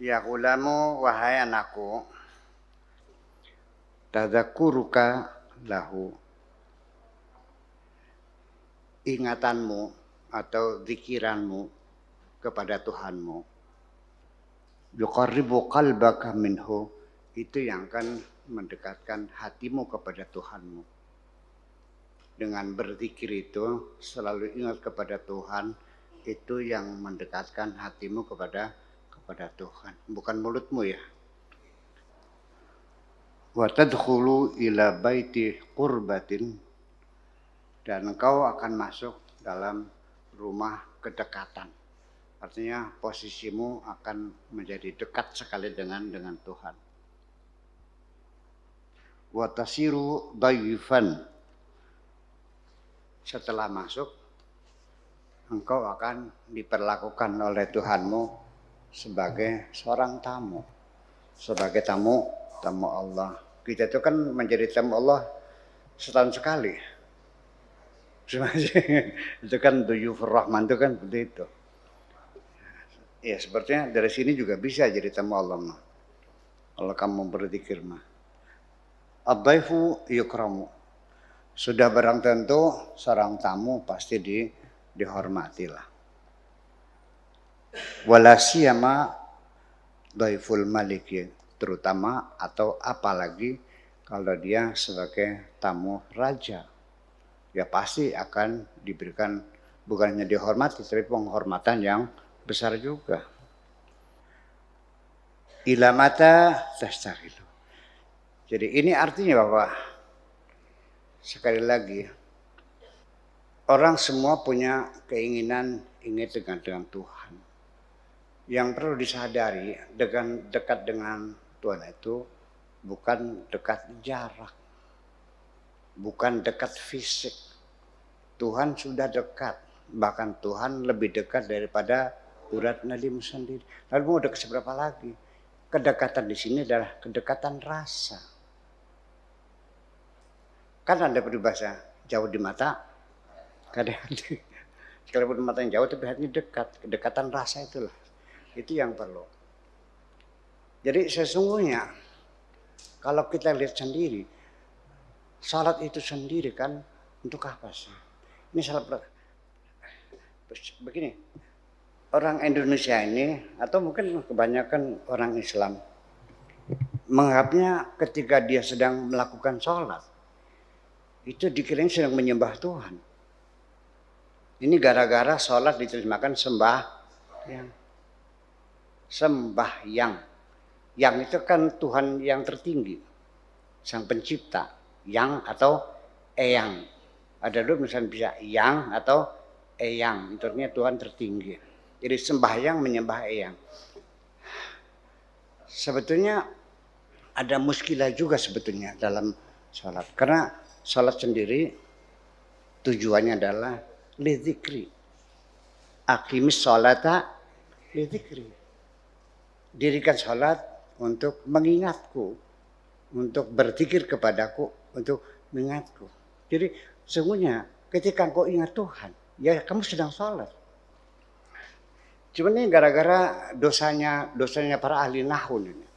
Ya gulamu, wahai anakku, tadzakuruka lahu, ingatanmu atau zikiranmu kepada Tuhanmu, yuqarribu qalbaka minhu, itu yang akan mendekatkan hatimu kepada Tuhanmu. Dengan berzikir itu selalu ingat kepada Tuhan, itu yang mendekatkan hatimu kepada Tuhan, bukan mulutmu ya. Wa tadkhulu ila baiti qurbatin, dan engkau akan masuk dalam rumah kedekatan. Artinya posisimu akan menjadi dekat sekali dengan Tuhan. Wa tasiru dayfan, setelah masuk engkau akan diperlakukan oleh Tuhanmu sebagai seorang tamu, sebagai tamu Allah. Kita itu kan menjadi tamu Allah setahun sekali. Itu kan duyufur rahman, itu kan seperti itu. Ya sepertinya dari sini juga bisa jadi tamu Allah mah. Kalau kamu berzikir mah. Ad-daifu yukramu. Sudah barang tentu seorang tamu pasti dihormatilah. Wala siyama dhaiful maliki, terutama atau apalagi kalau dia sebagai tamu raja, ya pasti akan diberikan bukannya dihormati tapi penghormatan yang besar juga. Ila mata tastaghilu. Jadi ini artinya bahwa sekali lagi orang semua punya keinginan ingin dengan Tuhan. Yang perlu disadari dengan dekat dengan Tuhan itu bukan dekat jarak, bukan dekat fisik. Tuhan sudah dekat, bahkan Tuhan lebih dekat daripada urat nadimu sendiri. Lalu mau dekat seberapa lagi? Kedekatan di sini adalah kedekatan rasa. Kan ada peribahasa jauh di mata, kadang sekalipun mata yang jauh tapi hatinya dekat. Kedekatan rasa itulah. Itu yang perlu. Jadi sesungguhnya kalau kita lihat sendiri, salat itu sendiri kan untuk apa sih? Ini salat begini. Orang Indonesia ini atau mungkin kebanyakan orang Islam menganggapnya ketika dia sedang melakukan salat itu dikirain sedang menyembah Tuhan. Ini gara-gara salat diterjemahkan sembahyang. Yang itu kan Tuhan yang tertinggi, Sang Pencipta. Yang atau Eyang. Ada dua misalnya bisa yang atau Eyang. Itu artinya Tuhan tertinggi. Jadi sembahyang menyembah Eyang. Sebetulnya ada muskilah juga sebetulnya dalam salat. Karena salat sendiri tujuannya adalah lidzikri. Aqimis sholata lidzikri. Dirikan salat untuk mengingatku, untuk berzikir kepadaku, untuk mengingatku. Jadi sesungguhnya ketika kau ingat Tuhan, ya kamu sedang salat. Cuman ini gara-gara dosanya para ahli nahwu ini.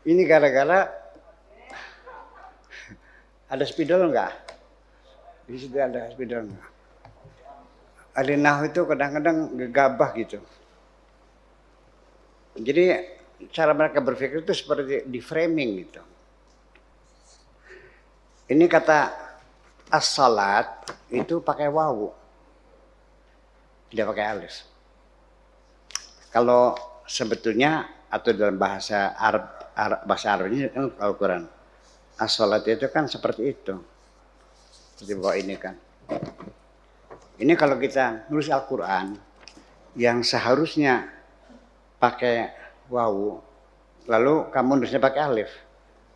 Ini gara-gara ada spidol enggak? Di situ ada spidol enggak? Ahli nahwu itu kadang-kadang gegabah gitu. Jadi cara mereka berpikir itu seperti di framing gitu. Ini kata as-salat itu pakai wawu, tidak pakai alif. Kalau sebetulnya atau dalam bahasa Arabnya Al-Quran, as-salat itu kan seperti itu. Seperti bahwa ini kan. Ini kalau kita nulis Al-Quran yang seharusnya pakai wawu, lalu kamu nulisnya pakai alif,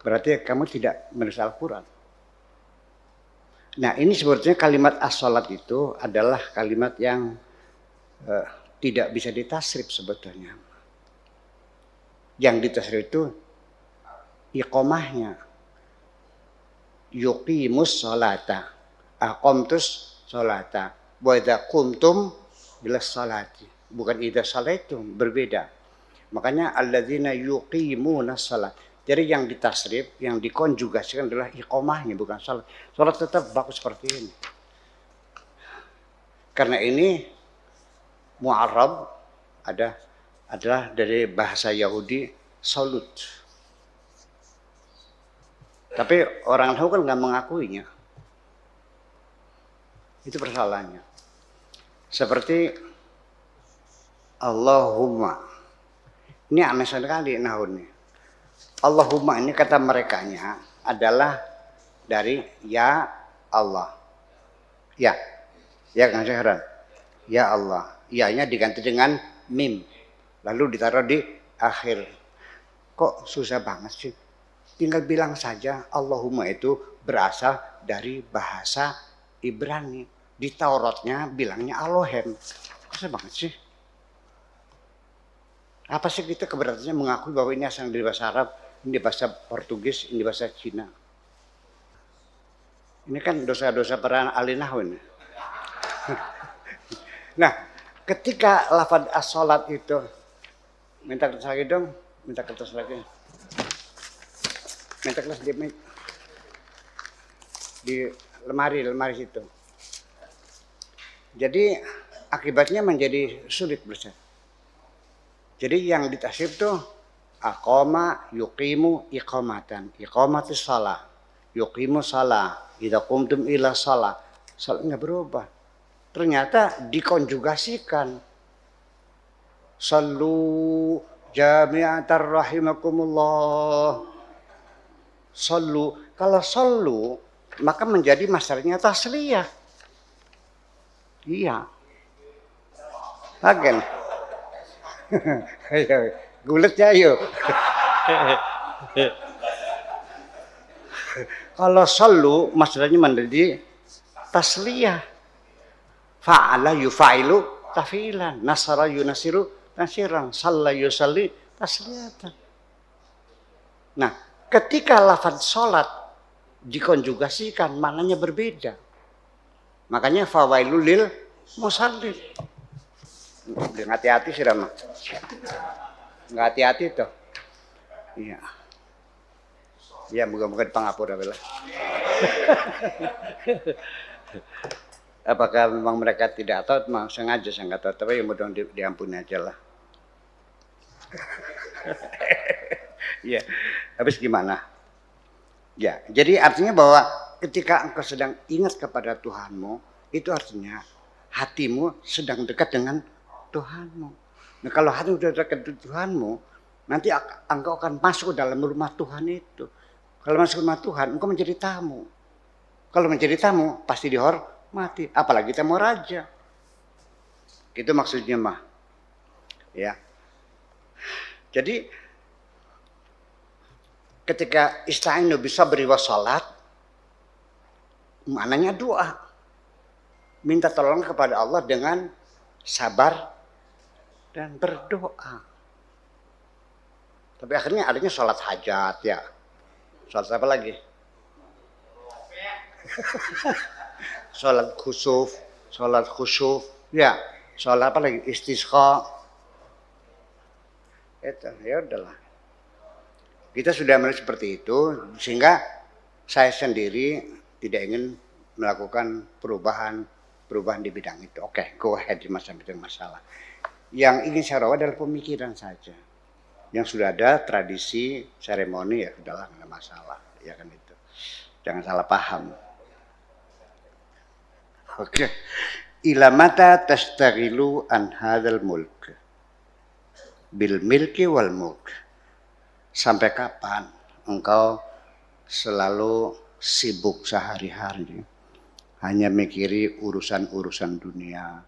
berarti kamu tidak menulis Al-Quran. Nah ini sebetulnya kalimat as-salat itu adalah kalimat yang tidak bisa ditasrif sebetulnya. Yang ditasrif itu iqomahnya. Yuqimus sholata, aqamtus sholata. Wa idza qumtum ila salati. Bukan idza salaitum, berbeda. Makanya alladzina yuqimuna shalah. Jadi yang ditasrif, yang dikonjugasikan adalah iqomahnya, bukan salat. Salat tetap bagus seperti ini. Karena ini mu'arrab adalah dari bahasa Yahudi salut. Tapi orang Nahu kan nggak mengakuinya. Itu persoalannya. Seperti Allahumma. Ini aneh sekali nahuni. Allahumma ini kata merekanya adalah dari ya Allah. Ya. Ya kan saya heran. Ya Allah. Ya-nya diganti dengan mim. Lalu ditaruh di akhir. Kok susah banget sih? Tinggal bilang saja Allahumma itu berasal dari bahasa Ibrani. Di Tauratnya bilangnya Elohim. Susah banget sih. Apa sih kita keberatannya mengakui bahwa ini asal dari bahasa Arab, ini bahasa Portugis, ini bahasa Cina. Ini kan dosa-dosa para ahli nahwu ini. Nah, ketika lafaz as-salat itu, minta kertas lagi dong, minta kertas lagi. Minta kertas di lemari situ. Jadi akibatnya menjadi sulit bersih. Jadi yang ditasrif tuh aqama yuqimu iqamatan. Iqamatu shalah. Yuqimu shalah. Idza qumtum ila shalah. Salat enggak berubah. Ternyata dikonjugasikan. Sallu jami'atar rahimakumullah. Sallu. Kalau sallu maka menjadi masdarnya tasliyah. Iya. Agen. Ayo, gulet ya ayo. Kalau sallu masdarnya menjadi tasliyah. Fa'ala yufa'ilu tafilan, nasara yunasiru nasiran, salla yusalli tasliyatan. Nah, ketika lafaz salat dikonjugasikan maknanya berbeda. Makanya fawailul lil musallin. Nggak hati-hati sih Rama. Nggak hati-hati tuh. Iya. Ya moga-moga dipangapura lah. Apakah memang mereka tidak tahu? Memang sengaja saya nggak tahu. Tapi ya mudah-mudahan diampuni aja lah. Ya. Habis gimana? Ya. Jadi artinya bahwa ketika engkau sedang ingat kepada Tuhanmu, itu artinya hatimu sedang dekat dengan Tuhanmu. Nah kalau hati sudah dekat dengan Tuhanmu, nanti engkau akan masuk dalam rumah Tuhan itu. Kalau masuk rumah Tuhan, engkau menjadi tamu. Kalau menjadi tamu, pasti dihormati. Apalagi tamu raja. Itu maksudnya mah. Ya. Jadi ketika ista'inu bisabri wa salat, maknanya doa. Minta tolong kepada Allah dengan sabar dan berdoa. Tapi akhirnya adanya sholat hajat ya. Sholat apa lagi? Sholat khusuf, ya. Sholat apa lagi? Istisqa. Itu, ya udahlah. Kita sudah melihat seperti itu, sehingga saya sendiri tidak ingin melakukan perubahan di bidang itu. Oke, go ahead di masalah. Yang ingin saya rawat adalah pemikiran saja. Yang sudah ada tradisi seremoni ya sudahlah, nggak masalah, ya kan itu. Jangan salah paham. Oke. Ila mata tastaghilu an hadzal mulk bil milki wal mulk. Sampai kapan engkau selalu sibuk sehari-hari hanya mikiri urusan-urusan dunia,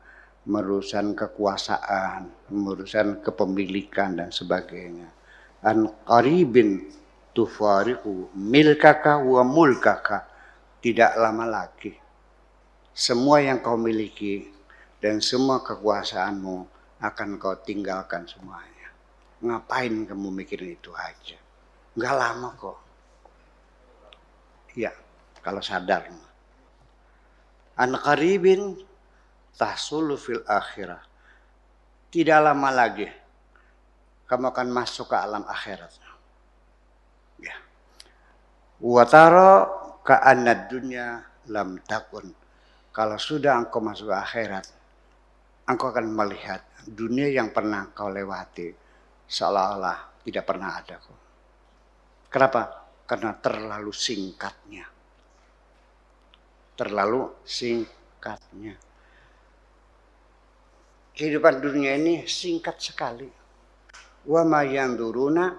urusan kekuasaan, urusan kepemilikan dan sebagainya. An qaribin tufariqu milkaka wa mulkaka. Tidak lama lagi semua yang kau miliki dan semua kekuasaanmu akan kau tinggalkan semuanya. Ngapain kamu mikirin itu aja? Nggak lama kok. Ya, kalau sadar. An qaribin tahsulu fil akhirah tidak lama lagi kamu akan masuk ke alam akhirat. Ya. Wa tara ka'anna dunya lam takun. Kalau sudah engkau masuk ke akhirat, engkau akan melihat dunia yang pernah kau lewati seolah-olah tidak pernah ada kok. Kenapa? Karena terlalu singkatnya. Terlalu singkatnya. Kehidupan dunia ini singkat sekali. Wa ma yanzuruna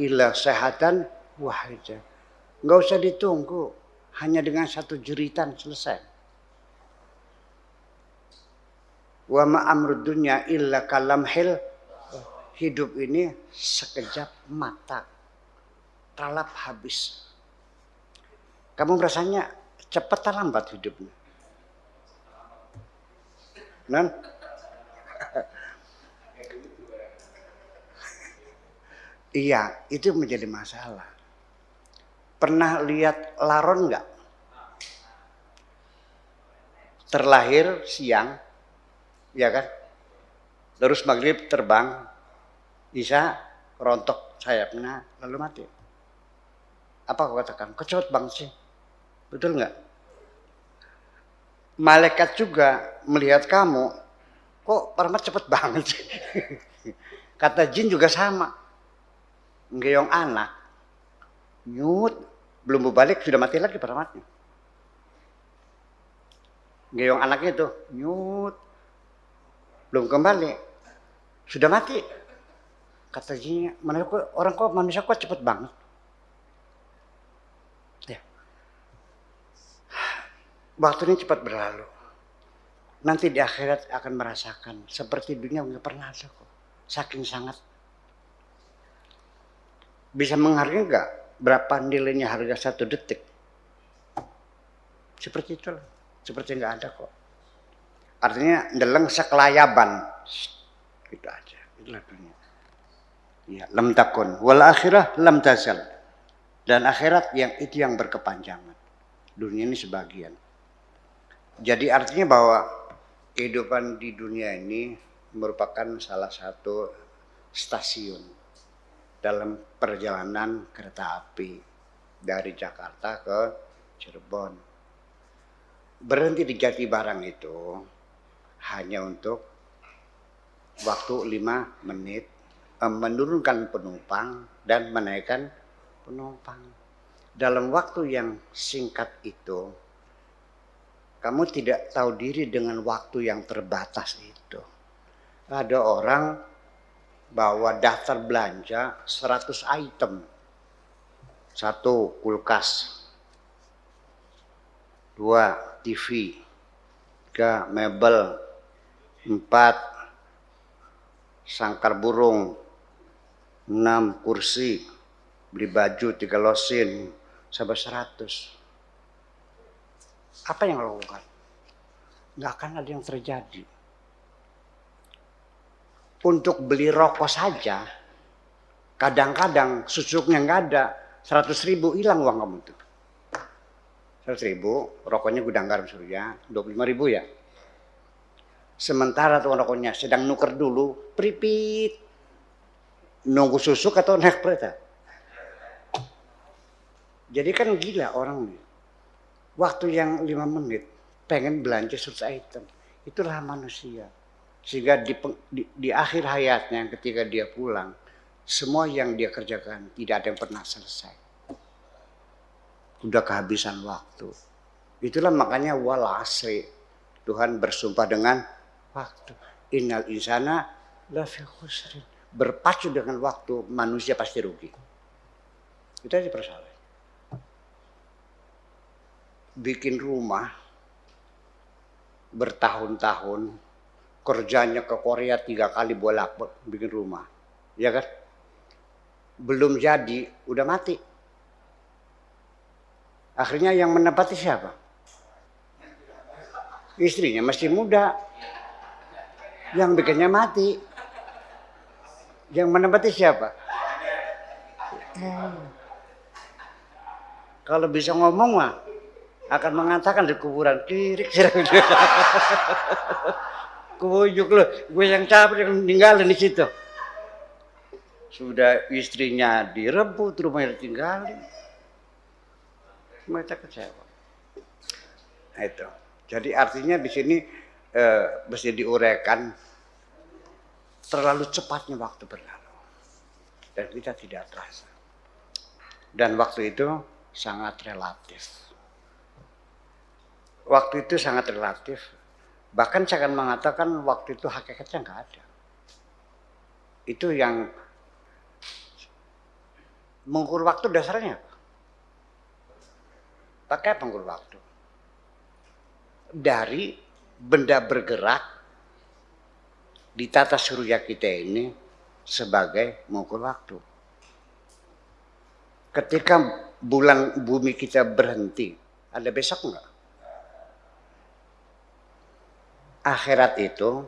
illa sehatan wahidah. Enggak usah ditunggu, hanya dengan satu jeritan selesai. Wa ma amrud dunya illa kalamhil. Hidup ini sekejap mata, talap habis. Kamu rasanya cepat atau lambat hidupnya? Non? Iya, itu menjadi masalah. Pernah lihat laron nggak? Terlahir siang, ya kan? Terus maghrib terbang, Isya rontok sayapnya lalu mati. Apa kau katakan? Kau cepet banget sih, betul nggak? Malaikat juga melihat kamu, kok Parmat cepet banget sih. Kata jin juga sama. Ngeong anak, nyut, belum berbalik sudah mati lagi Parmatnya. Ngeong anaknya itu, nyut, belum kembali, sudah mati. Kata jinnya, manusia kok cepet banget. Ya. Waktu ini cepat berlalu. Nanti di akhirat akan merasakan seperti dunia nggak pernah ada kok. Saking sangat. Bisa menghargai nggak berapa nilainya harga 1 detik? Seperti itulah. Seperti nggak ada kok. Artinya deleng sekelayaban. Gitu aja. Itulah dunia. Ya, lam takun. Wal akhirah lam tazal. Dan akhirat itu yang berkepanjangan. Dunia ini sebagian. Jadi artinya bahwa kehidupan di dunia ini merupakan salah satu stasiun dalam perjalanan kereta api dari Jakarta ke Cirebon. Berhenti di Jatibarang itu hanya untuk waktu 5 menit, menurunkan penumpang dan menaikkan penumpang. Dalam waktu yang singkat itu, kamu tidak tahu diri dengan waktu yang terbatas itu. Ada orang bawa daftar belanja 100 item. 1 kulkas, 2 TV, 3 mebel, 4 sangkar burung, 6 kursi, beli baju 3 losin, sampai 100. Apa yang lo lakukan? Nggak akan ada yang terjadi. Untuk beli rokok saja, kadang-kadang susuknya nggak ada, 100.000 hilang uang kamu tuh. 100.000, rokoknya Gudang Garam Surya, 25.000 ya. Sementara tuh rokoknya sedang nuker dulu, pripit. Nunggu susuk atau naik kereta. Jadi kan gila orang nih. Waktu yang 5 menit pengen belanja 100 item. Itulah manusia. Sehingga di akhir hayatnya ketika dia pulang, semua yang dia kerjakan tidak ada yang pernah selesai. Udah kehabisan waktu. Itulah makanya wal asri. Tuhan bersumpah dengan waktu. Innal insana lafi khusrin. Berpacu dengan waktu, manusia pasti rugi. Itu aja persoalan. Bikin rumah bertahun-tahun, kerjanya ke Korea 3 kali bolak bikin rumah, ya kan? Belum jadi, udah mati. Akhirnya yang menempati siapa? Istrinya masih muda, yang bikinnya mati. Yang menempati siapa? Kalau bisa ngomong mah akan mengatakan di kuburan kirik. Kujuk loh, gue yang capek yang ninggalin di situ. Sudah istrinya direbut, rumahnya ditinggalin. Mereka kecewa. Nah, itu. Jadi artinya di sini mesti diuraikan terlalu cepatnya waktu berlalu dan kita tidak terasa. Dan waktu itu sangat relatif. Waktu itu sangat relatif. Bahkan saya akan mengatakan waktu itu hakikatnya nggak ada. Itu yang mengukur waktu dasarnya apa? Pakai pengukur waktu. Dari benda bergerak di tata surya kita ini sebagai mengukur waktu. Ketika bulan bumi kita berhenti, ada besok enggak? Akhirat itu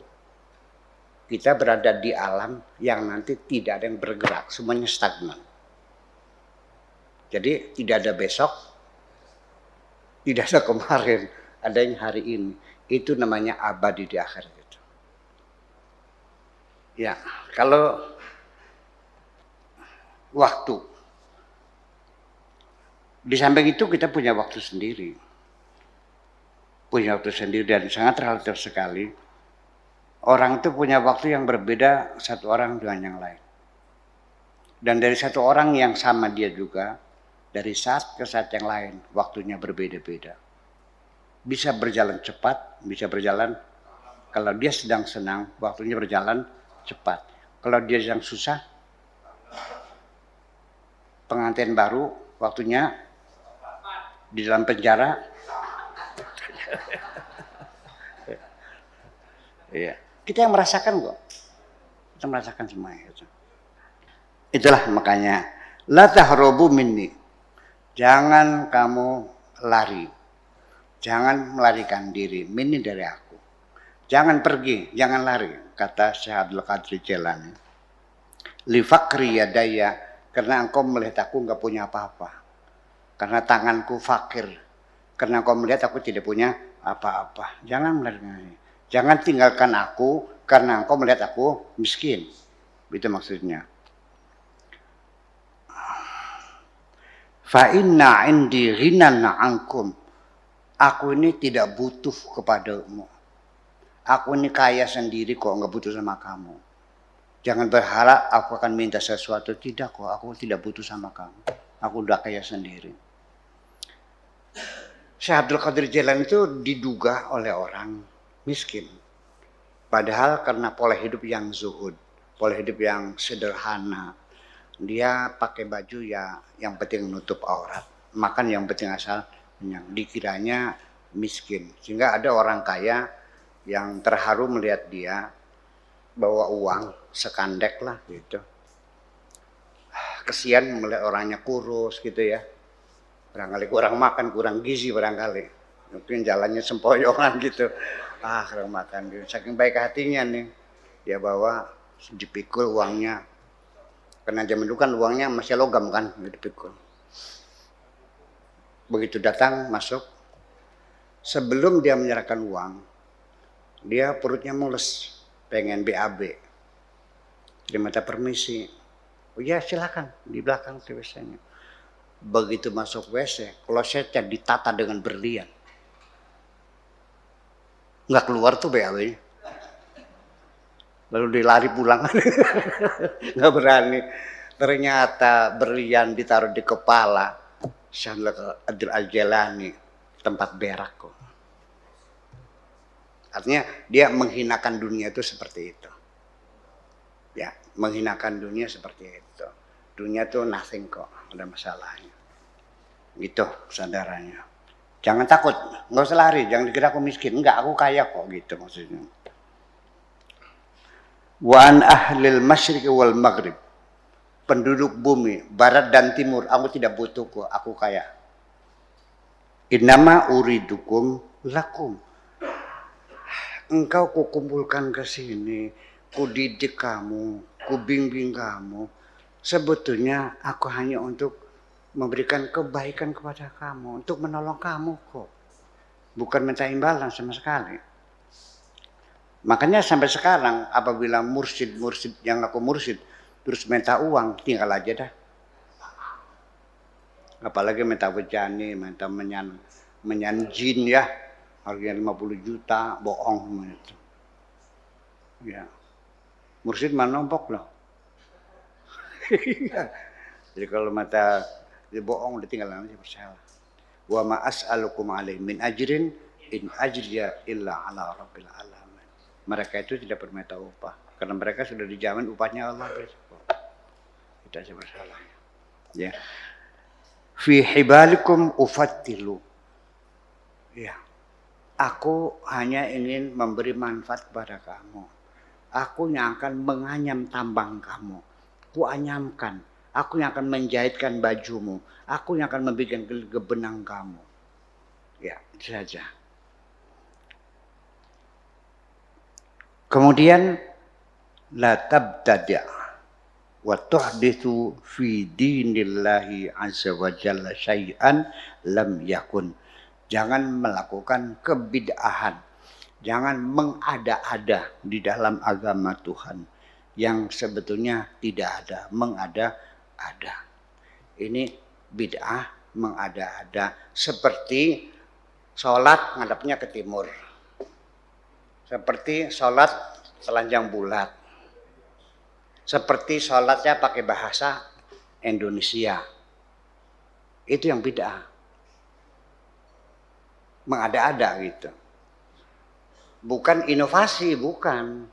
kita berada di alam yang nanti tidak ada yang bergerak, semuanya stagnan. Jadi tidak ada besok, tidak ada kemarin, ada yang hari ini. Itu namanya abadi di akhirat itu. Ya, kalau waktu, di samping itu kita punya waktu sendiri. Punya waktu sendiri dan sangat relatif sekali. Orang itu punya waktu yang berbeda satu orang dengan yang lain. Dan dari satu orang yang sama dia juga, dari saat ke saat yang lain, waktunya berbeda-beda. Bisa berjalan cepat, bisa berjalan, kalau dia sedang senang, waktunya berjalan cepat. Kalau dia sedang susah, pengantin baru, waktunya di dalam penjara. Iya, kita yang merasakan kok. Kita merasakan semuanya itu. Itulah makanya la tahrobu minni. Jangan kamu lari. Jangan melarikan diri minni dari aku. Jangan pergi, jangan lari, kata Syekh Abdul Qadir Jailani. Li fakri yadaya, karena engkau melihat aku enggak punya apa-apa. Karena tanganku fakir. Karena engkau melihat aku tidak punya apa-apa. Jangan melarikan diri. Jangan tinggalkan aku karena engkau melihat aku miskin. Itu maksudnya. Fa inna indi ghinan ankum. Aku ini tidak butuh kepadamu. Aku ini kaya sendiri kok, enggak butuh sama kamu. Jangan berharap aku akan minta sesuatu. Tidak kok, aku tidak butuh sama kamu. Aku udah kaya sendiri. Syekh Abdul Qadir Jailani itu diduga oleh orang miskin. Padahal karena pola hidup yang zuhud, pola hidup yang sederhana, dia pakai baju ya yang penting nutup aurat, makan yang penting asal kenyang. Dikiranya miskin, sehingga ada orang kaya yang terharu melihat dia bawa uang sekandek lah gitu. Kesian melihat orangnya kurus gitu ya, barangkali kurang makan, kurang gizi barangkali, mungkin jalannya sempoyongan gitu. Kurang makan gitu. Saking baik hatinya nih, dia bawa dipikul uangnya. Karena zaman dulu kan uangnya masih logam kan, dipikul. Begitu datang masuk, sebelum dia menyerahkan uang, dia perutnya mules, pengen BAB. Dia minta permisi. Oh ya silakan, di belakang WC-nya. Begitu masuk WC, klosetnya ditata dengan berlian. Nggak keluar tuh BAB-nya. Lalu dia lari pulang. Nggak berani. Ternyata berlian ditaruh di kepala Syekh Abdul Qadir Jailani, tempat berak kok. Artinya dia menghinakan dunia itu seperti itu. Ya, menghinakan dunia seperti itu. Dunia tuh nothing kok, ada masalahnya. Gitu kesadarannya. Jangan takut, nggak usah lari, jangan dikira aku miskin. Enggak, aku kaya kok, gitu maksudnya. Wa an ahlil masyriq wal maghrib. Penduduk bumi, barat dan timur, aku tidak butuh kok, aku kaya. Innama uridukum lakum. Engkau kukumpulkan ke sini, kudidik kamu, kubimbing kamu. Sebetulnya aku hanya untuk memberikan kebaikan kepada kamu, untuk menolong kamu kok. Bukan minta imbalan sama sekali. Makanya sampai sekarang apabila mursyid yang aku mursyid terus minta uang, tinggal aja dah. Apalagi minta bejani, minta menyanjin ya, harganya 50 juta, bohong semua itu. Ya, mursyid mana nombok loh. Jadi kalau mata dia bohong, dia tinggal aja bersalah. Wa ma as'alukum alaihi min ajrin in ajriya illa ala rabbil alamin. Mereka itu tidak berminta upah karena mereka sudah dijamin upahnya Allah besok. Tidak ada bersalah. Ya. Fi hibalikum ufattilu. Ya. Aku hanya ingin memberi manfaat kepada kamu. Aku yang akan menganyam tambang kamu. Ku anyamkan. Aku yang akan menjahitkan bajumu. Aku yang akan membuat benang kamu. Ya, itu saja. Kemudian la tabtada' wa tuhditsu fi dinillahi azza wa jalla syai'an lam yakun. Jangan melakukan kebid'ahan. Jangan mengada-ada di dalam agama Tuhan yang sebetulnya tidak ada, mengada-ada. Ini bid'ah, mengada-ada, seperti sholat ngadapnya ke timur. Seperti sholat telanjang bulat. Seperti sholatnya pakai bahasa Indonesia. Itu yang bid'ah. Mengada-ada gitu. Bukan inovasi, bukan.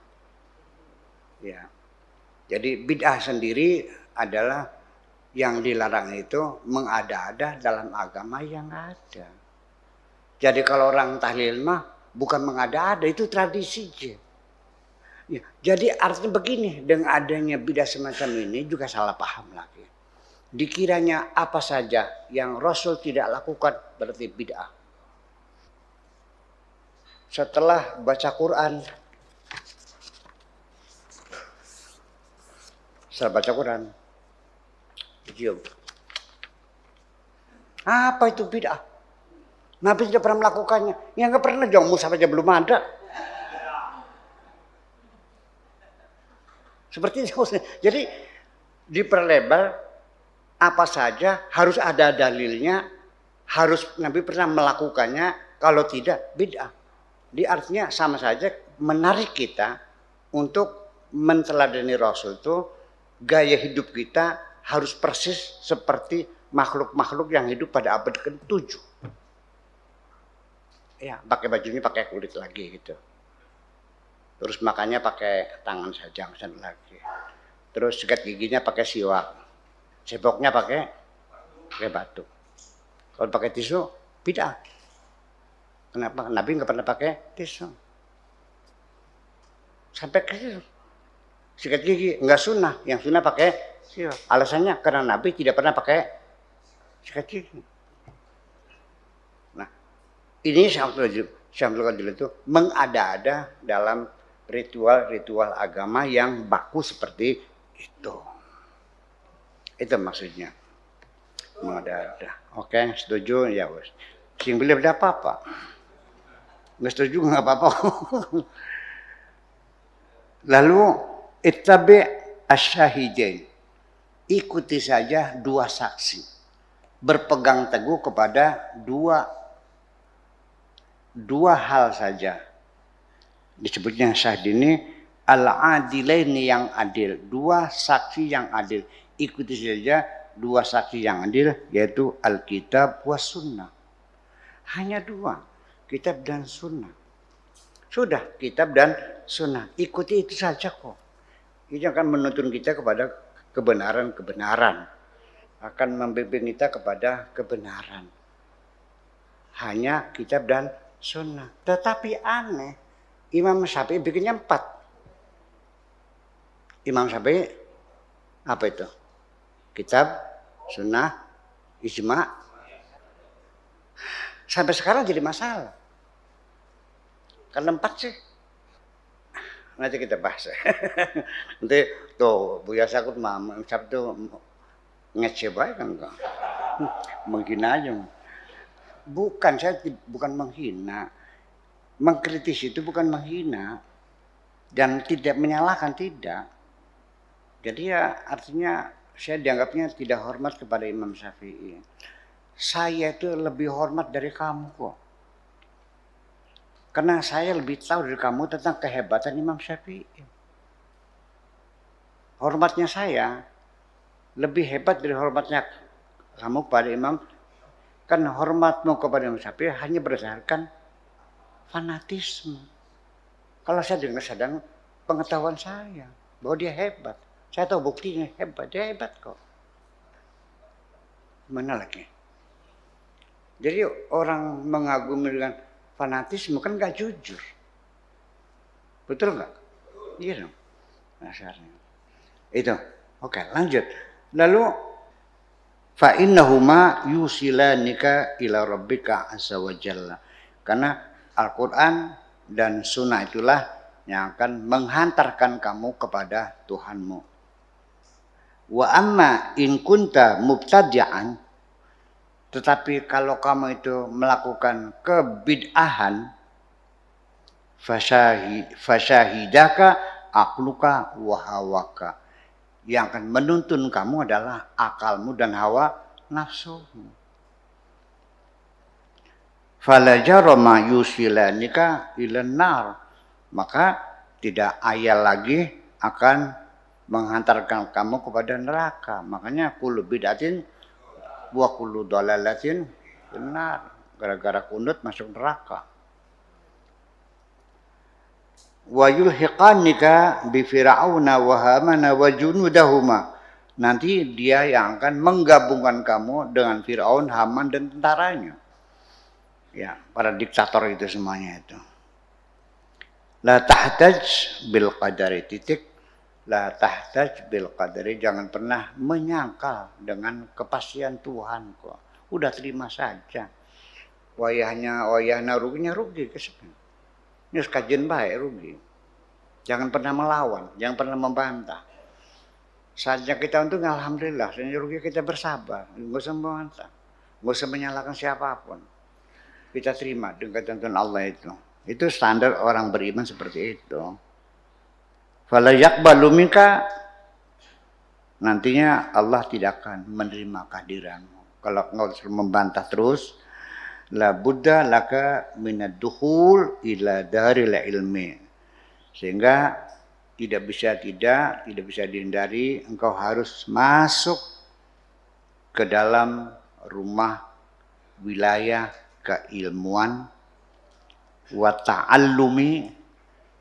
Ya. Jadi bid'ah sendiri adalah yang dilarang itu mengada-ada dalam agama yang ada. Jadi kalau orang tahlil mah bukan mengada-ada, itu tradisi. Ya, jadi artinya begini, dengan adanya bid'ah semacam ini juga salah paham lagi. Dikiranya apa saja yang Rasul tidak lakukan berarti bid'ah. Setelah baca Quran, cium. Apa itu bid'ah? Nabi tidak pernah melakukannya. Ya nggak pernah, jong Musa aja belum ada. Seperti itu. Jadi diperlebar apa saja harus ada dalilnya, harus Nabi pernah melakukannya, kalau tidak bid'ah. Di artinya sama saja menarik kita untuk menteladani Rasul itu, gaya hidup kita harus persis seperti makhluk-makhluk yang hidup pada abad ke-7. Ya, pakai bajunya pakai kulit lagi gitu. Terus makannya pakai tangan saja, misalnya lagi. Terus sikat giginya pakai siwak. Seboknya pakai batu. Kalau pakai tisu, bid'ah. Kenapa? Nabi nggak pernah pakai tisu. Sampai ke situ. Sikat gigi nggak sunnah, yang sunnah pakai siwak. Alasannya karena Nabi tidak pernah pakai sikat gigi. Nah, ini Syamsul Qadir itu mengada-ada dalam ritual-ritual agama yang baku seperti itu. Itu maksudnya. Mengada-ada. Oke, setuju ya wes. Sing beli ada apa-apa. Nggak setuju nggak apa-apa. Lalu ittabi' asy-syahidain. Ikuti saja dua saksi. Berpegang teguh kepada dua hal saja. Disebutnya syahid ini al-adilaini, yang adil. Dua saksi yang adil. Ikuti saja dua saksi yang adil, yaitu Alkitab wa sunnah. Hanya dua, kitab dan sunnah. Sudah, kitab dan sunnah. Ikuti itu saja kok. Ini akan menuntun kita kepada kebenaran-kebenaran. Akan membimbing kita kepada kebenaran. Hanya kitab dan sunnah. Tetapi aneh, Imam Syafi'i bikinnya 4. Imam Syafi'i apa itu? Kitab, sunnah, ijma'. Sampai sekarang jadi masalah. Karena 4 sih. Nanti kita bahas. Nanti tuh Buya Sakut Imam Syafi'i itu ngece baik kan enggak? Menghina aja. Bukan, saya bukan menghina. Mengkritisi itu bukan menghina. Dan tidak menyalahkan, tidak. Jadi ya artinya saya dianggapnya tidak hormat kepada Imam Syafi'i. Saya itu lebih hormat dari kamu kok. Karena saya lebih tahu dari kamu tentang kehebatan Imam Syafi'i. Hormatnya saya lebih hebat dari hormatnya kamu kepada Imam. Kan hormatmu kepada Imam Syafi'i hanya berdasarkan fanatisme. Kalau saya dengar sedang pengetahuan saya bahwa dia hebat. Saya tahu buktinya hebat, dia hebat kok. Mana lagi? Jadi orang mengagumi dengan fanatisme kan gak jujur. Betul nggak? Iya dong. Dasarnya. Itu. Oke, lanjut. Lalu fa innahuma yusilanika ila rabbika azza wa jalla. Karena Al-Qur'an dan sunnah itulah yang akan menghantarkan kamu kepada Tuhanmu. Wa amma in kunta mubtadi'an, tetapi kalau kamu itu melakukan kebid'ahan, fasyahidaka aqluka wa hawaka, yang akan menuntun kamu adalah akalmu dan hawa nafsumu. Fala jarama yusilanika ilan nar, maka tidak ayal lagi akan menghantarkan kamu kepada neraka. Makanya kullu bid'atin wa kullu dhalalatin benar. Gara-gara kunut masuk neraka. Wa yulhiqanika bi fir'auna wa hamana wa junudahuma. Nanti dia yang akan menggabungkan kamu dengan Fir'aun, Haman dan tentaranya. Ya, para diktator itu semuanya itu. La tahtaj bil qadari titik. La tahtaj bil qadari, jangan pernah menyangkal dengan kepastian Tuhan kok. Udah terima saja. Wayahna ruginya rugi kesepian. Ini kajian baik rugi. Jangan pernah melawan, jangan pernah membantah. Saatnya kita untung alhamdulillah, saatnya rugi kita bersabar, enggak usah membantah. Enggak usah menyalahkan siapapun. Kita terima dengan ketentuan Allah itu. Itu standar orang beriman seperti itu. Fala yaqbalu minka, nantinya Allah tidak akan menerima kehadiranmu. Kalau engkau membantah terus, la budda laka minad dukhul ila daril ilmi. Sehingga tidak bisa dihindari, engkau harus masuk ke dalam rumah wilayah keilmuan wa ta'allumi,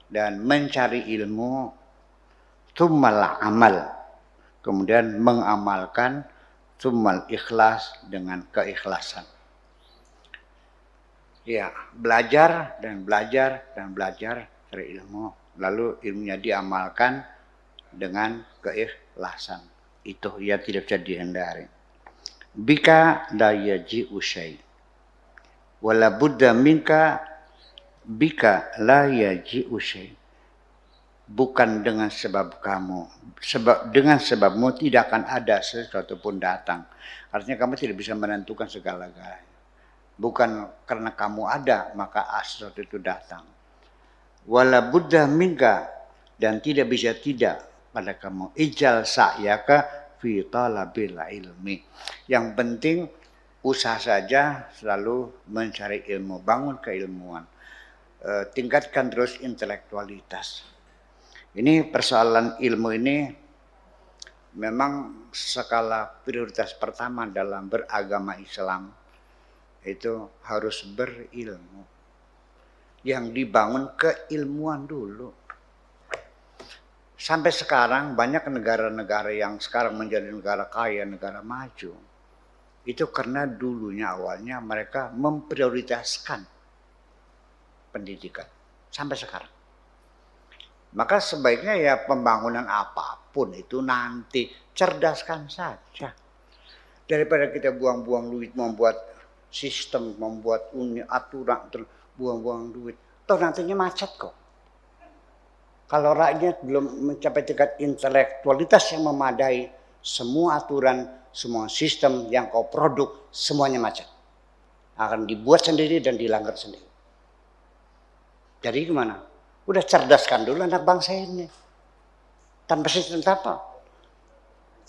dan mencari ilmu, tsummal amal, kemudian mengamalkan, tsummal ikhlas, dengan keikhlasan. Ya, belajar dan belajar dan belajar dari ilmu, lalu ilmunya diamalkan dengan keikhlasan. Itu ya tidak bisa dihindari. Bika la yaji'u syai', wala budda minka bika la yaji'u syai'. Bukan dengan sebab kamu, dengan sebabmu tidak akan ada sesuatu pun datang. Artinya kamu tidak bisa menentukan segala-galanya. Bukan karena kamu ada maka sesuatu itu datang. Wala budda minka, dan tidak bisa tidak pada kamu, ijal sa'yaka fi talabil ilmi. Yang penting usaha saja selalu mencari ilmu, bangun keilmuan. Tingkatkan terus intelektualitas. Ini persoalan ilmu ini memang skala prioritas pertama dalam beragama Islam, itu harus berilmu. Yang dibangun keilmuan dulu. Sampai sekarang banyak negara-negara yang sekarang menjadi negara kaya, negara maju. Itu karena dulunya awalnya mereka memprioritaskan pendidikan. Sampai sekarang. Maka sebaiknya ya pembangunan apapun itu nanti cerdaskan saja. Daripada kita buang-buang duit membuat sistem, membuat aturan, buang-buang duit. Toh nantinya macet kok. Kalau rakyat belum mencapai tingkat intelektualitas yang memadai, semua aturan, semua sistem yang kau produk, semuanya macet. Akan dibuat sendiri dan dilanggar sendiri. Jadi gimana? Udah cerdaskan dulu anak bangsa ini. Tanpa sistem apa?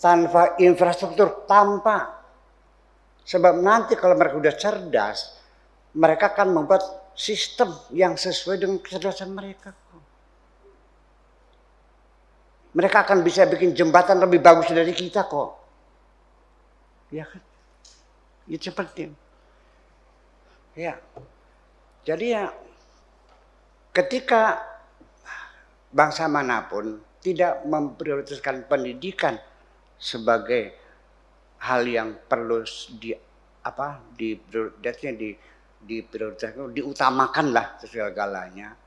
Tanpa infrastruktur, tanpa. Sebab nanti kalau mereka udah cerdas, mereka akan membuat sistem yang sesuai dengan kecerdasan mereka. Mereka akan bisa bikin jembatan lebih bagus dari kita kok. Ya kan? Itu penting. Ya. Jadi ya ketika bangsa manapun tidak memprioritaskan pendidikan sebagai hal yang perlu diutamakan lah segala-galanya.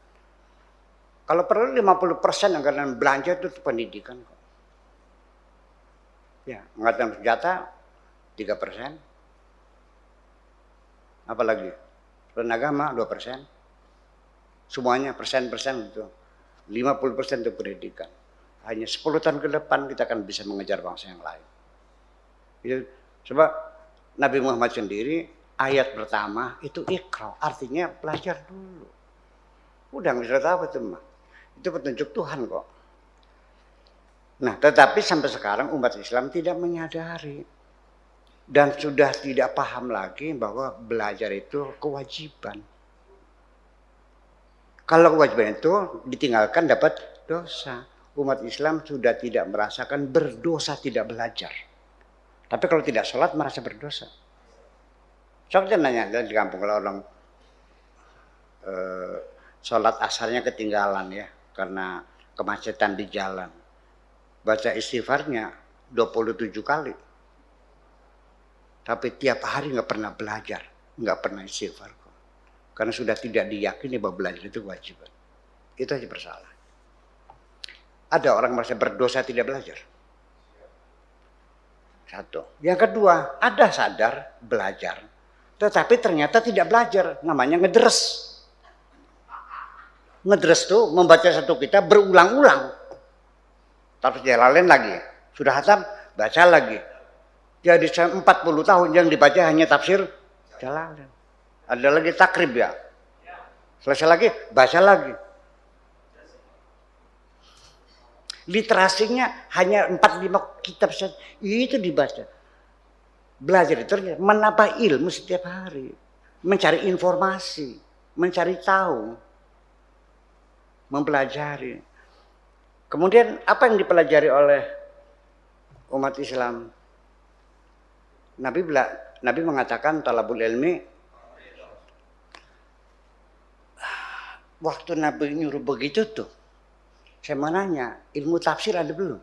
Kalau perlu 50% anggaran belanja itu pendidikan kok. Ya, angkatan senjata 3%. Apalagi? Peran agama 2%. Semuanya persen-persen itu. 50% untuk pendidikan. Hanya 10 tahun ke depan kita akan bisa mengejar bangsa yang lain. Sebab Nabi Muhammad sendiri ayat pertama itu Iqra, artinya belajar dulu. Udah nggak bisa tahu itu mah. Itu petunjuk Tuhan kok. Nah, tetapi sampai sekarang umat Islam tidak menyadari dan sudah tidak paham lagi bahwa belajar itu kewajiban. Kalau kewajiban itu ditinggalkan dapat dosa. Umat Islam sudah tidak merasakan berdosa tidak belajar. Tapi kalau tidak sholat merasa berdosa. Saya nanya di kampung kalau orang sholat asarnya ketinggalan ya karena kemacetan di jalan. Baca istighfarnya 27 kali. Tapi tiap hari nggak pernah belajar, nggak pernah istighfar kok. Karena sudah tidak diyakini bahwa belajar itu kewajiban. Itu aja bersalah. Ada orang merasa berdosa tidak belajar. Satu. Yang kedua, ada sadar belajar. Tetapi ternyata tidak belajar. Namanya ngedres. Ngedres itu membaca satu kitab berulang-ulang. Terus Jalalain lagi. Sudah hatam, baca lagi. Jadi 40 tahun yang dibaca hanya tafsir Jalalain. Ada lagi takrib ya. Selesai lagi, baca lagi. Literasinya hanya 4-5 kitab saja. Itu dibaca. Belajar itu menambah ilmu setiap hari. Mencari informasi. Mencari tahu. Mempelajari. Kemudian apa yang dipelajari oleh umat Islam? Nabi mengatakan talabul ilmi. Waktu Nabi nyuruh begitu tuh. Saya mau nanya, ilmu tafsir ada belum?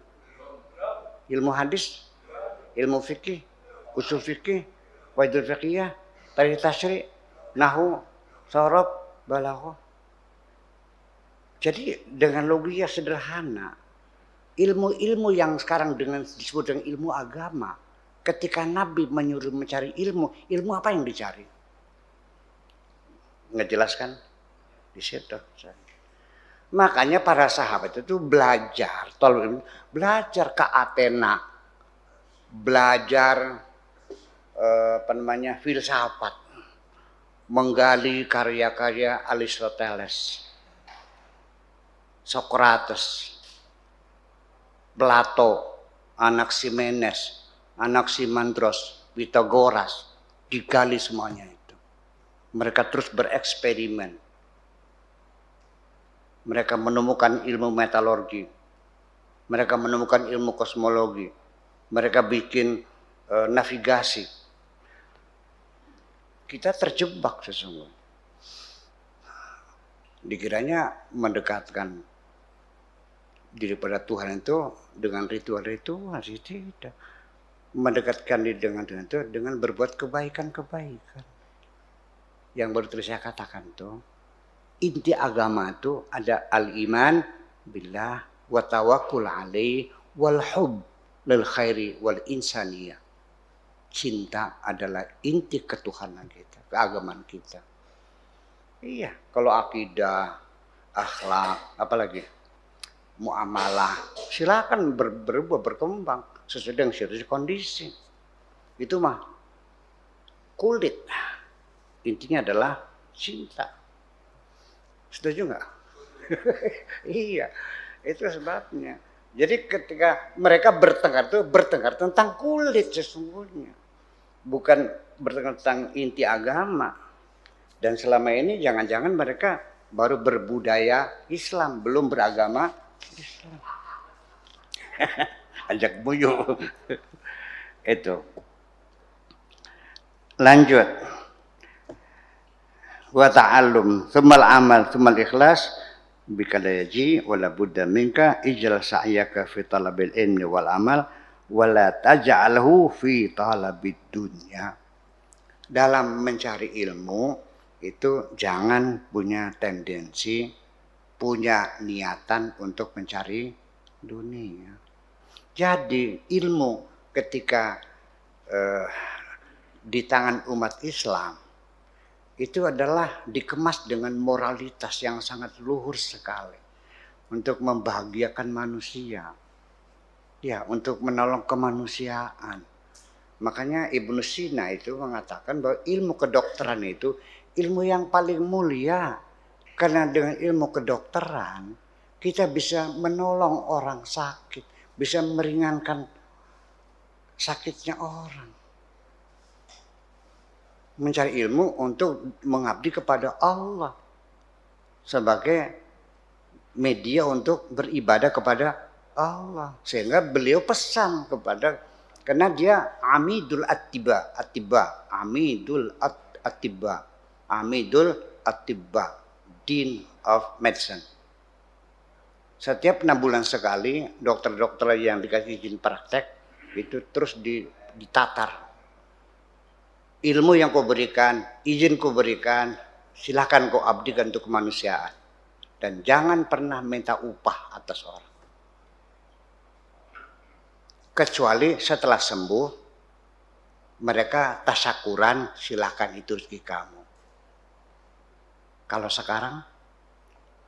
Ilmu hadis, ilmu fikih, usul fikih, qaidul fiqhiyah, tarikh tasyri', nahwu, sorof, balaghah. Jadi dengan logika sederhana, ilmu-ilmu yang sekarang disebut dengan ilmu agama, ketika Nabi menyuruh mencari ilmu apa yang dicari? Ngejelaskan di situ. Makanya para sahabat itu belajar ke Athena, belajar filsafat, menggali karya-karya Aristoteles, Socrates, Plato, Anaximenes, Anaximandros, Pythagoras, digali semuanya itu. Mereka terus bereksperimen. Mereka menemukan ilmu metalurgi. Mereka menemukan ilmu kosmologi. Mereka bikin navigasi. Kita terjebak sesungguhnya. Dikiranya mendekatkan diri pada Tuhan itu dengan ritual-ritual, tidak. Mendekatkan diri dengan Tuhan itu dengan berbuat kebaikan-kebaikan. Yang baru terus saya katakan tuh. Inti agama itu ada al-iman billah wa tawakkul alaih wal hub lil khairi wal insaniyah. Cinta adalah inti ketuhanan kita, keagamaan kita. Iya, kalau akidah, akhlak, apalagi muamalah, silakan berubah, berkembang sesuai dengan situasi kondisi. Itu mah kulit. Intinya adalah cinta. Setuju nggak? Iya, itu sebabnya. Jadi ketika mereka bertengkar tentang kulit sesungguhnya. Bukan bertengkar tentang inti agama. Dan selama ini jangan-jangan mereka baru berbudaya Islam, belum beragama Islam. Ajak buyu. Itu. Lanjut. Wa ta'allum, tsummal amal, tsummal ikhlas bika la yaji wala budda minka ijral sa'yaka fi talabil ilmi wal amal wala taj'alhu fi talabid dunya. Dalam mencari ilmu itu jangan punya tendensi, punya niatan untuk mencari dunia. Jadi ilmu ketika di tangan umat Islam itu adalah dikemas dengan moralitas yang sangat luhur sekali untuk membahagiakan manusia, ya, untuk menolong kemanusiaan. Makanya Ibnu Sina itu mengatakan bahwa ilmu kedokteran itu ilmu yang paling mulia, karena dengan ilmu kedokteran kita bisa menolong orang sakit, bisa meringankan sakitnya orang. Mencari ilmu untuk mengabdi kepada Allah sebagai media untuk beribadah kepada Allah. Sehingga beliau pesan kepada, karena dia amidul attiba, amidul attiba, dean of medicine. Setiap 6 bulan sekali dokter-dokter yang dikasih izin praktek itu terus ditatar. Ilmu yang kau berikan, izin kau berikan, silakan kau abdikan untuk kemanusiaan. Dan jangan pernah minta upah atas orang. Kecuali setelah sembuh, mereka tasyakuran, silakan itu rezeki kamu. Kalau sekarang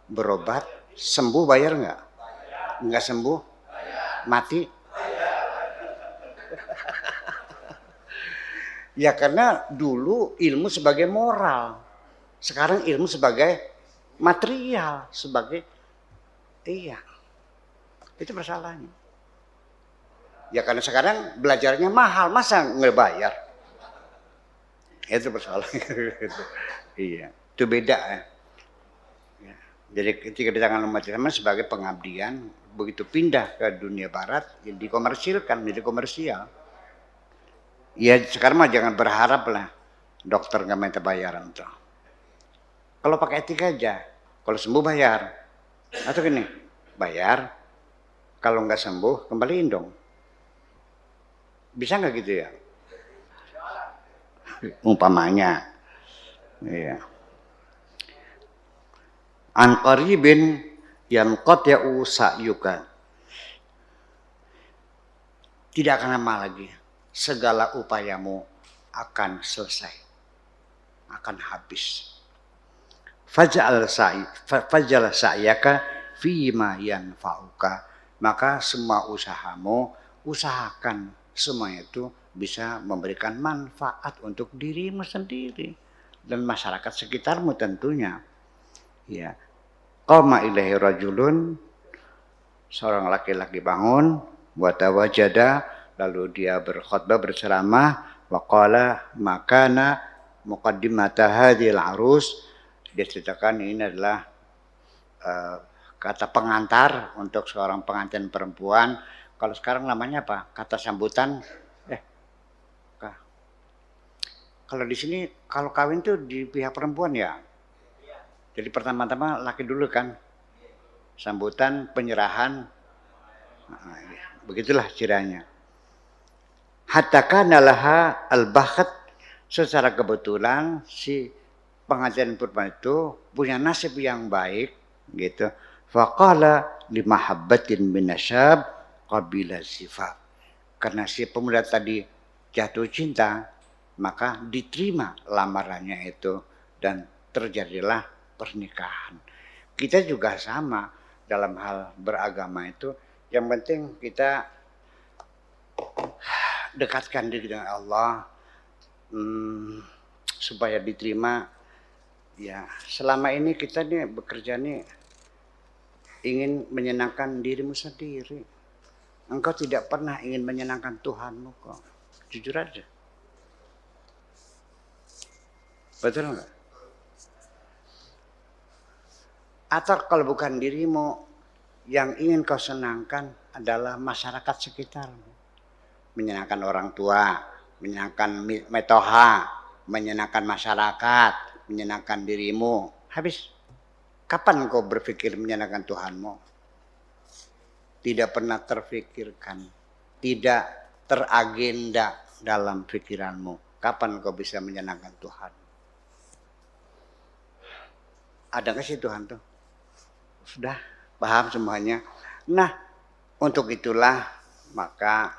berobat, sembuh bayar nggak? Nggak sembuh? Mati? Ya karena dulu ilmu sebagai moral, sekarang ilmu sebagai material, sebagai itu masalahnya. Ya karena sekarang belajarnya mahal, masa nggak bayar? Itu persoalannya. Iya, itu beda ya. Jadi ketika di tangan umat Islam sebagai pengabdian, begitu pindah ke dunia barat, ya dikomersilkan, menjadi komersial. Ya sekarang mah jangan berharap lah dokter nggak minta bayaran tuh. Kalau pakai etika aja, kalau sembuh bayar. Atau gini, bayar, kalau nggak sembuh kembaliin dong. Bisa nggak gitu ya? Umpamanya, iya. An qaribin yanqati'u sa'yuka. Tidak akan lama lagi. Segala upayamu akan selesai, akan habis. Faj'al sa'yaka fima yanfa'uka. Maka semua usahamu, usahakan semua itu bisa memberikan manfaat untuk dirimu sendiri dan masyarakat sekitarmu tentunya. Ya. Qama ilaihi rajulun, seorang laki-laki bangun, wa tawajjada, lalu dia berkhutbah berceramah, waqala makana muqaddimata hadhil arus. Dia ceritakan ini adalah kata pengantar untuk seorang pengantin perempuan. Kalau sekarang namanya apa? Kata sambutan. Kalau di sini kalau kawin tuh di pihak perempuan ya. Jadi pertama-tama laki dulu kan. Sambutan, penyerahan. Nah, begitulah ciranya. Hatta kana laha al-bakhat, secara kebetulan si pengantin perempuan itu punya nasib yang baik gitu. Faqala limahabbatin minasyab qabila sifat. Karena si pemuda tadi jatuh cinta, maka diterima lamarannya itu dan terjadilah pernikahan. Kita juga sama dalam hal beragama itu, yang penting kita dekatkan diri dengan Allah supaya diterima. Ya, selama ini kita nih bekerja nih ingin menyenangkan dirimu sendiri. Engkau tidak pernah ingin menyenangkan Tuhanmu kok. Jujur aja. Betul nggak? Atau kalau bukan dirimu, yang ingin kau senangkan adalah masyarakat sekitarmu. Menyenangkan orang tua, menyenangkan metoha, menyenangkan masyarakat, menyenangkan dirimu. Habis. Kapan kau berpikir menyenangkan Tuhanmu? Tidak pernah terfikirkan. Tidak teragenda dalam pikiranmu. Kapan kau bisa menyenangkan Tuhan? Ada nggak sih Tuhan tuh? Sudah paham semuanya. Nah, untuk itulah maka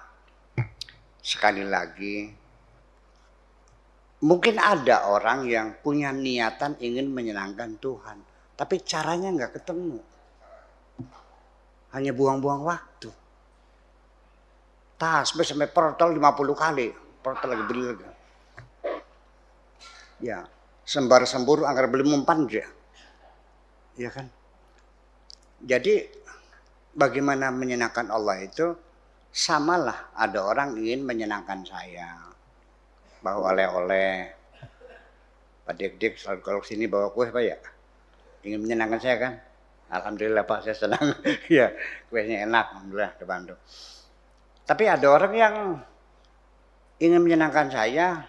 sekali lagi mungkin ada orang yang punya niatan ingin menyenangkan Tuhan, tapi caranya nggak ketemu. Hanya buang-buang waktu. Sampai protol 50 kali. Protol lagi beli lagi. Ya, sembar semburu anggar beli mempan aja. Ya kan? Jadi bagaimana menyenangkan Allah itu samalah ada orang ingin menyenangkan saya. Bawa oleh-oleh. Pak Dik selalu kalau sini bawa kue Pak ya. Ingin menyenangkan saya kan? Alhamdulillah Pak saya senang. Ya, kuenya enak alhamdulillah di Bandung. Tapi ada orang yang ingin menyenangkan saya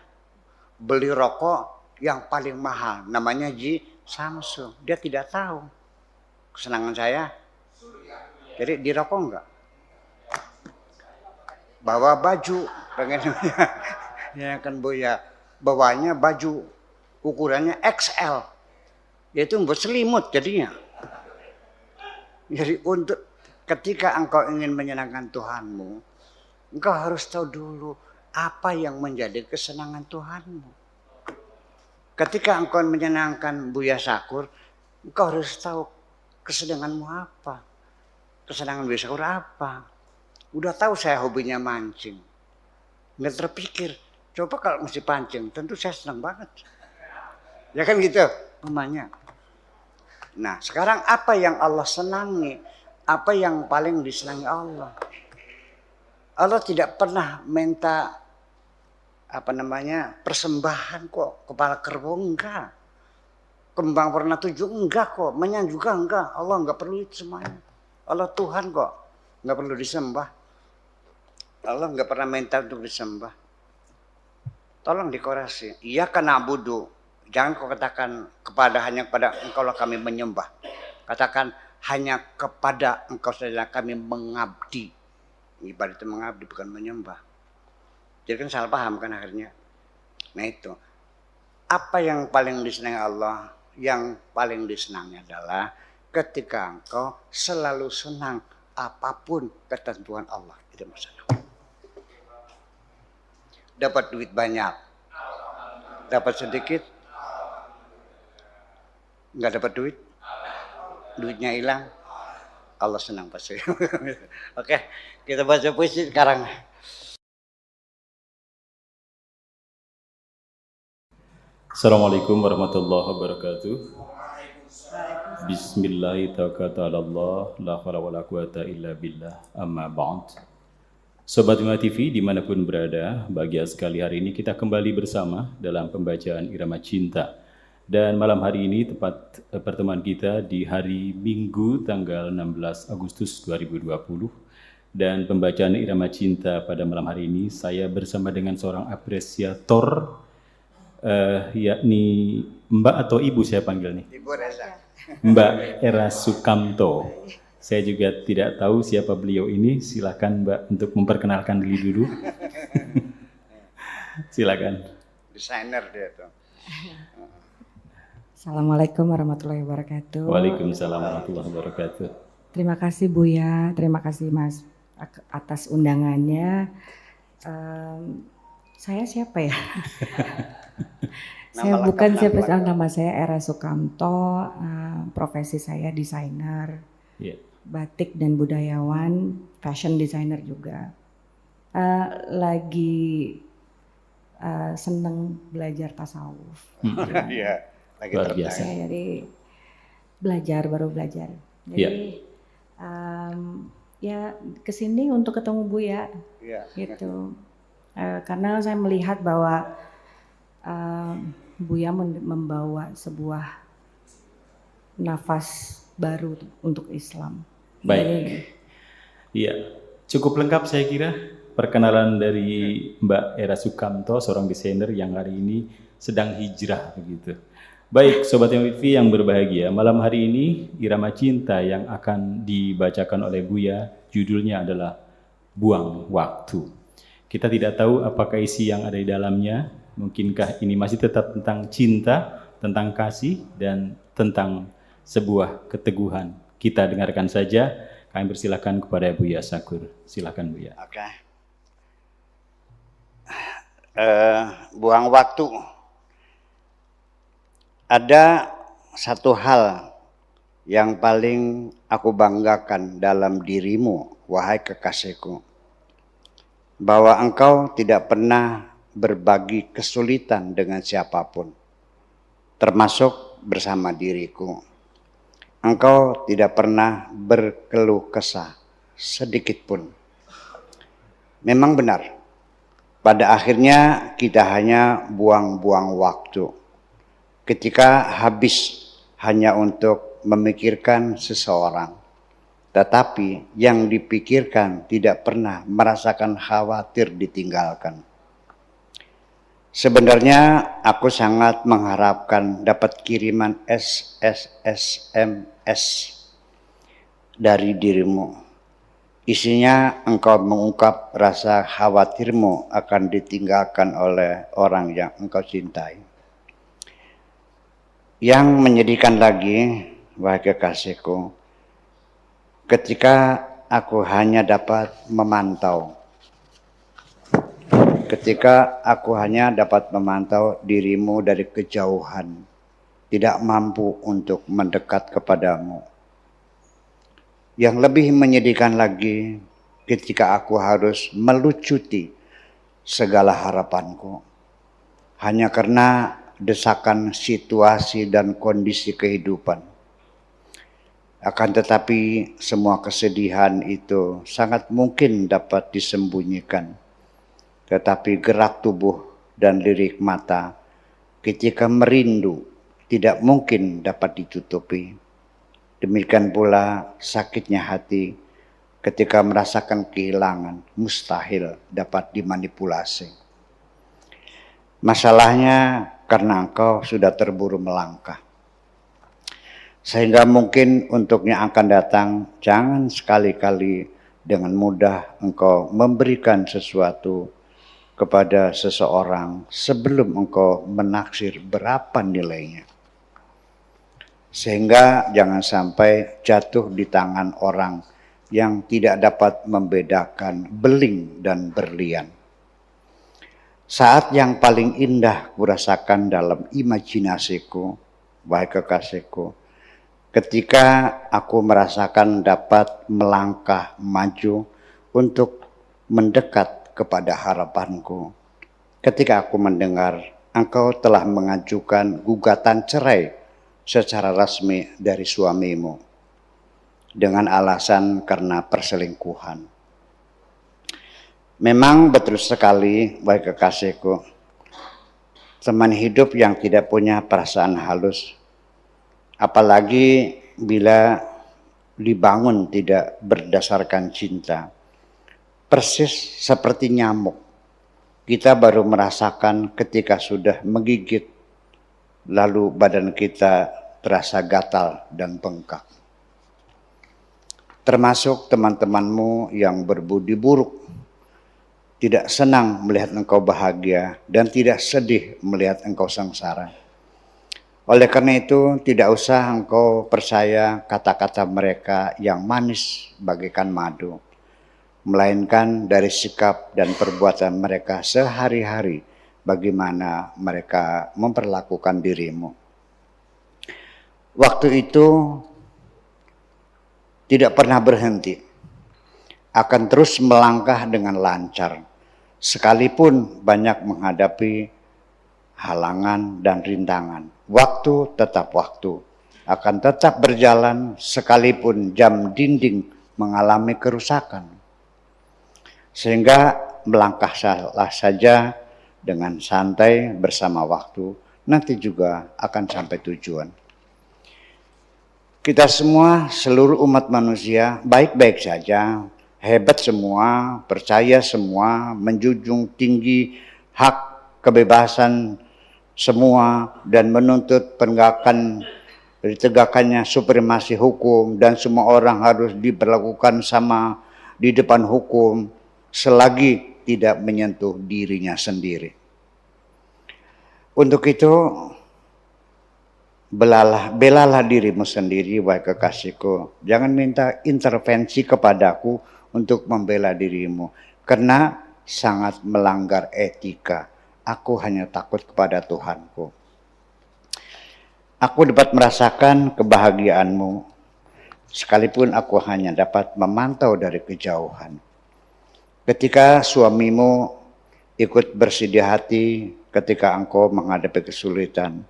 beli rokok yang paling mahal namanya Ji Samsung. Dia tidak tahu kesenangan saya. Jadi dirokok enggak? Bawa baju pengen ya kan Buya. Bawanya baju ukurannya XL. Yaitu berselimut jadinya. Jadi untuk ketika engkau ingin menyenangkan Tuhanmu, engkau harus tahu dulu apa yang menjadi kesenangan Tuhanmu. Ketika engkau menyenangkan Buya Sakur, engkau harus tahu kesenanganmu apa. Kesenangan Buya Sakur apa. Udah tahu saya hobinya mancing. Nggak terpikir, coba kalau mesti pancing, tentu saya senang banget. Ya kan gitu, namanya. Nah, sekarang apa yang Allah senangi? Apa yang paling disenangi Allah? Allah tidak pernah minta persembahan kok, kepala kerbau enggak. Kembang warna 7 enggak kok, menyan juga enggak. Allah enggak perlu itu semuanya. Allah Tuhan kok, enggak perlu disembah. Allah enggak pernah minta untuk disembah. Tolong dikorasi. Iya kan abudu. Jangan kau katakan hanya kepada engkau lah kami menyembah. Katakan hanya kepada engkau saja kami mengabdi. Ibadah itu mengabdi bukan menyembah. Jadi kan salah paham kan akhirnya. Nah itu. Apa yang paling disenangi Allah? Yang paling disenangi adalah ketika engkau selalu senang apapun ketentuan Allah. Itu masalah. Dapat duit banyak. Dapat sedikit. Enggak dapat duit. Duitnya hilang. Allah senang pasti. Oke, kita baca puisi sekarang. Assalamualaikum warahmatullahi wabarakatuh. Bismillahirrahmanirrahim. La haula wala quwata illa billah. Amma ba'd. Sobat Bima TV dimanapun berada, bahagia sekali hari ini kita kembali bersama dalam pembacaan Irama Cinta. Dan malam hari ini tepat pertemuan kita di hari Minggu tanggal 16 Agustus 2020. Dan pembacaan Irama Cinta pada malam hari ini saya bersama dengan seorang apresiator, yakni Mbak atau Ibu saya panggil nih? Ibu Reza. Mbak Era Sukamto. Saya juga tidak tahu siapa beliau ini. Silakan Mbak untuk memperkenalkan diri dulu. Silakan. Desainer dia tuh. Assalamualaikum warahmatullahi wabarakatuh. Waalaikumsalam warahmatullahi wabarakatuh. Terima kasih Buya, terima kasih Mas atas undangannya. Saya siapa ya? Saya bukan siapa, nama saya Era Sukamto, profesi saya desainer, batik dan budayawan, fashion designer juga. Lagi seneng belajar tasawuf. Iya, lagi luar biasa. Saya jadi baru belajar. Jadi Ya kesini untuk ketemu Buya, gitu. Karena saya melihat bahwa Buya membawa sebuah nafas baru untuk Islam. Baik, iya, cukup lengkap saya kira perkenalan dari Mbak Era Sukamto, seorang desainer yang hari ini sedang hijrah begitu. Baik, Sobat MVV yang berbahagia, malam hari ini Irama Cinta yang akan dibacakan oleh Buya, judulnya adalah Buang Waktu. Kita tidak tahu apakah isi yang ada di dalamnya, mungkinkah ini masih tetap tentang cinta, tentang kasih, dan tentang sebuah keteguhan. Kita dengarkan saja, kami persilakan kepada Buya Sakur. Silakan Buya. Oke. Buang waktu. Ada satu hal yang paling aku banggakan dalam dirimu, wahai kekasihku, bahwa engkau tidak pernah berbagi kesulitan dengan siapapun, termasuk bersama diriku. Engkau tidak pernah berkeluh kesah sedikit pun. Memang benar, pada akhirnya kita hanya buang-buang waktu ketika habis hanya untuk memikirkan seseorang, tetapi yang dipikirkan tidak pernah merasakan khawatir ditinggalkan. Sebenarnya aku sangat mengharapkan dapat kiriman SMS dari dirimu. Isinya engkau mengungkap rasa khawatirmu akan ditinggalkan oleh orang yang engkau cintai. Yang menyedihkan lagi, wahai kekasihku, ketika aku hanya dapat memantau, dirimu dari kejauhan, tidak mampu untuk mendekat kepadamu. Yang lebih menyedihkan lagi, ketika aku harus melucuti segala harapanku, hanya karena desakan situasi dan kondisi kehidupan. Akan tetapi semua kesedihan itu sangat mungkin dapat disembunyikan. Tetapi gerak tubuh dan lirik mata ketika merindu tidak mungkin dapat ditutupi. Demikian pula sakitnya hati ketika merasakan kehilangan mustahil dapat dimanipulasi. Masalahnya karena engkau sudah terburu melangkah. Sehingga mungkin untuk yang akan datang, jangan sekali-kali dengan mudah engkau memberikan sesuatu kepada seseorang sebelum engkau menaksir berapa nilainya. Sehingga jangan sampai jatuh di tangan orang yang tidak dapat membedakan beling dan berlian. Saat yang paling indah kurasakan dalam imajinasiku, wahai kekasihku, ketika aku merasakan dapat melangkah maju untuk mendekat kepada harapanku. Ketika aku mendengar engkau telah mengajukan gugatan cerai secara resmi dari suamimu dengan alasan karena perselingkuhan. Memang betul sekali, wahai kekasihku, teman hidup yang tidak punya perasaan halus, apalagi bila dibangun tidak berdasarkan cinta, persis seperti nyamuk. Kita baru merasakan ketika sudah menggigit, lalu badan kita terasa gatal dan bengkak. Termasuk teman-temanmu yang berbudi buruk, tidak senang melihat engkau bahagia dan tidak sedih melihat engkau sengsara. Oleh karena itu, tidak usah engkau percaya kata-kata mereka yang manis bagaikan madu, melainkan dari sikap dan perbuatan mereka sehari-hari, bagaimana mereka memperlakukan dirimu. Waktu itu tidak pernah berhenti, akan terus melangkah dengan lancar, sekalipun banyak menghadapi halangan dan rintangan. Waktu tetap waktu. akan tetap berjalan sekalipun jam dinding mengalami kerusakan. Sehingga melangkah saja dengan santai bersama waktu, nanti juga akan sampai tujuan. Kita semua, seluruh umat manusia, baik-baik saja, hebat semua, percaya semua, menjunjung tinggi hak kebebasan semua, dan menuntut ditegakkannya supremasi hukum, dan semua orang harus diperlakukan sama di depan hukum, selagi tidak menyentuh dirinya sendiri. Untuk itu, belalah dirimu sendiri, wahai kekasihku. Jangan minta intervensi kepadaku untuk membela dirimu, karena sangat melanggar etika. Aku hanya takut kepada Tuhanku. Aku dapat merasakan kebahagiaanmu, sekalipun aku hanya dapat memantau dari kejauhan. Ketika suamimu ikut bersedih hati ketika engkau menghadapi kesulitan,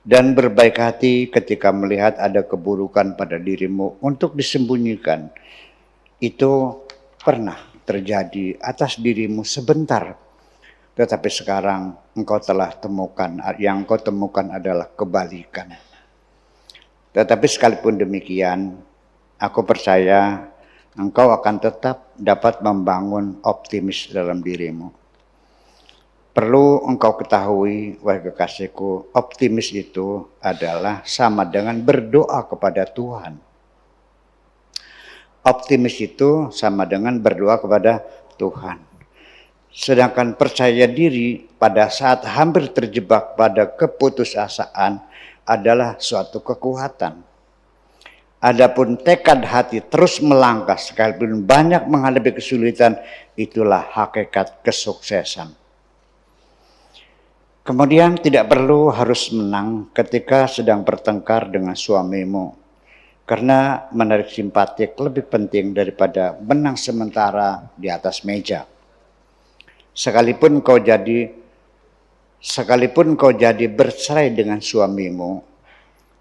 dan berbaik hati ketika melihat ada keburukan pada dirimu untuk disembunyikan, itu pernah terjadi atas dirimu sebentar. Tetapi sekarang engkau telah temukan, yang engkau temukan adalah kebalikan. Tetapi sekalipun demikian, aku percaya engkau akan tetap dapat membangun optimis dalam dirimu. Perlu engkau ketahui, wahai kekasihku, optimis itu adalah sama dengan berdoa kepada Tuhan. Optimis itu sama dengan berdoa kepada Tuhan. Sedangkan percaya diri pada saat hampir terjebak pada keputusasaan adalah suatu kekuatan. Adapun tekad hati terus melangkah sekalipun banyak menghadapi kesulitan, itulah hakikat kesuksesan. Kemudian tidak perlu harus menang ketika sedang bertengkar dengan suamimu, karena menarik simpatik lebih penting daripada menang sementara di atas meja. Sekalipun kau jadi bercerai dengan suamimu,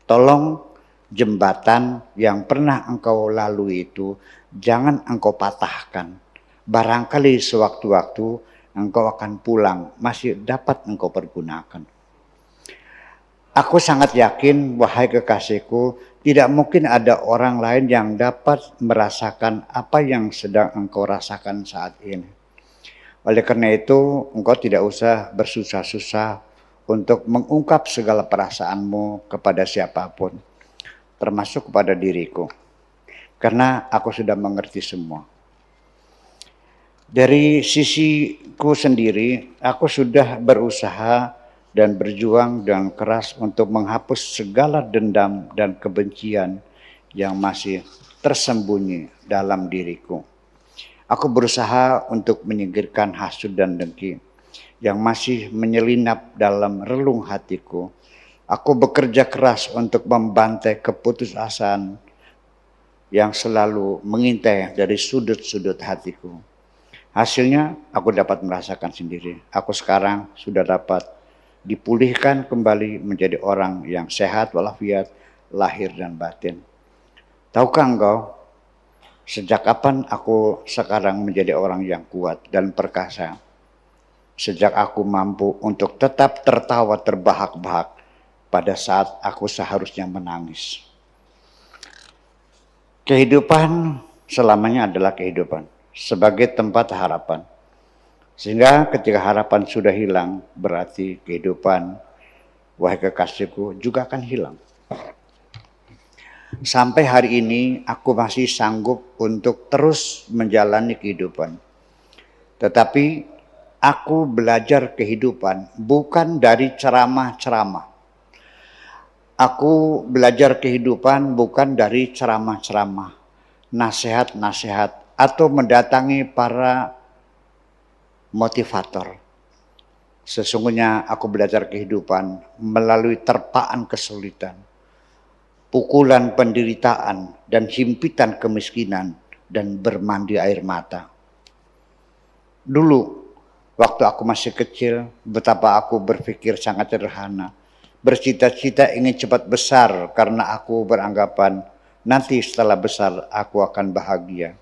tolong jembatan yang pernah engkau lalui itu jangan engkau patahkan. Barangkali sewaktu-waktu engkau akan pulang, masih dapat engkau pergunakan. Aku sangat yakin, wahai kekasihku, tidak mungkin ada orang lain yang dapat merasakan apa yang sedang engkau rasakan saat ini. Oleh karena itu, engkau tidak usah bersusah-susah untuk mengungkap segala perasaanmu kepada siapapun, termasuk kepada diriku, karena aku sudah mengerti semua. Dari sisiku sendiri, aku sudah berusaha dan berjuang dengan keras untuk menghapus segala dendam dan kebencian yang masih tersembunyi dalam diriku. Aku berusaha untuk menyingkirkan hasut dan dengki yang masih menyelinap dalam relung hatiku. Aku bekerja keras untuk membantai keputusasaan yang selalu mengintai dari sudut-sudut hatiku. Hasilnya aku dapat merasakan sendiri. Aku sekarang sudah dapat dipulihkan kembali menjadi orang yang sehat walafiat lahir dan batin. Tahukah engkau, sejak kapan aku sekarang menjadi orang yang kuat dan perkasa? Sejak aku mampu untuk tetap tertawa terbahak-bahak pada saat aku seharusnya menangis. Kehidupan selamanya adalah kehidupan sebagai tempat harapan. Sehingga ketika harapan sudah hilang, berarti kehidupan, wahai kekasihku, juga akan hilang. Sampai hari ini aku masih sanggup untuk terus menjalani kehidupan. Tetapi aku belajar kehidupan bukan dari ceramah-ceramah. Aku belajar kehidupan bukan dari ceramah-ceramah, nasihat-nasihat, atau mendatangi para motivator. Sesungguhnya aku belajar kehidupan melalui terpaan kesulitan, pukulan penderitaan, dan himpitan kemiskinan, dan bermandi air mata. Dulu, waktu aku masih kecil, betapa aku berpikir sangat sederhana. bercita-cita ingin cepat besar karena aku beranggapan nanti setelah besar aku akan bahagia.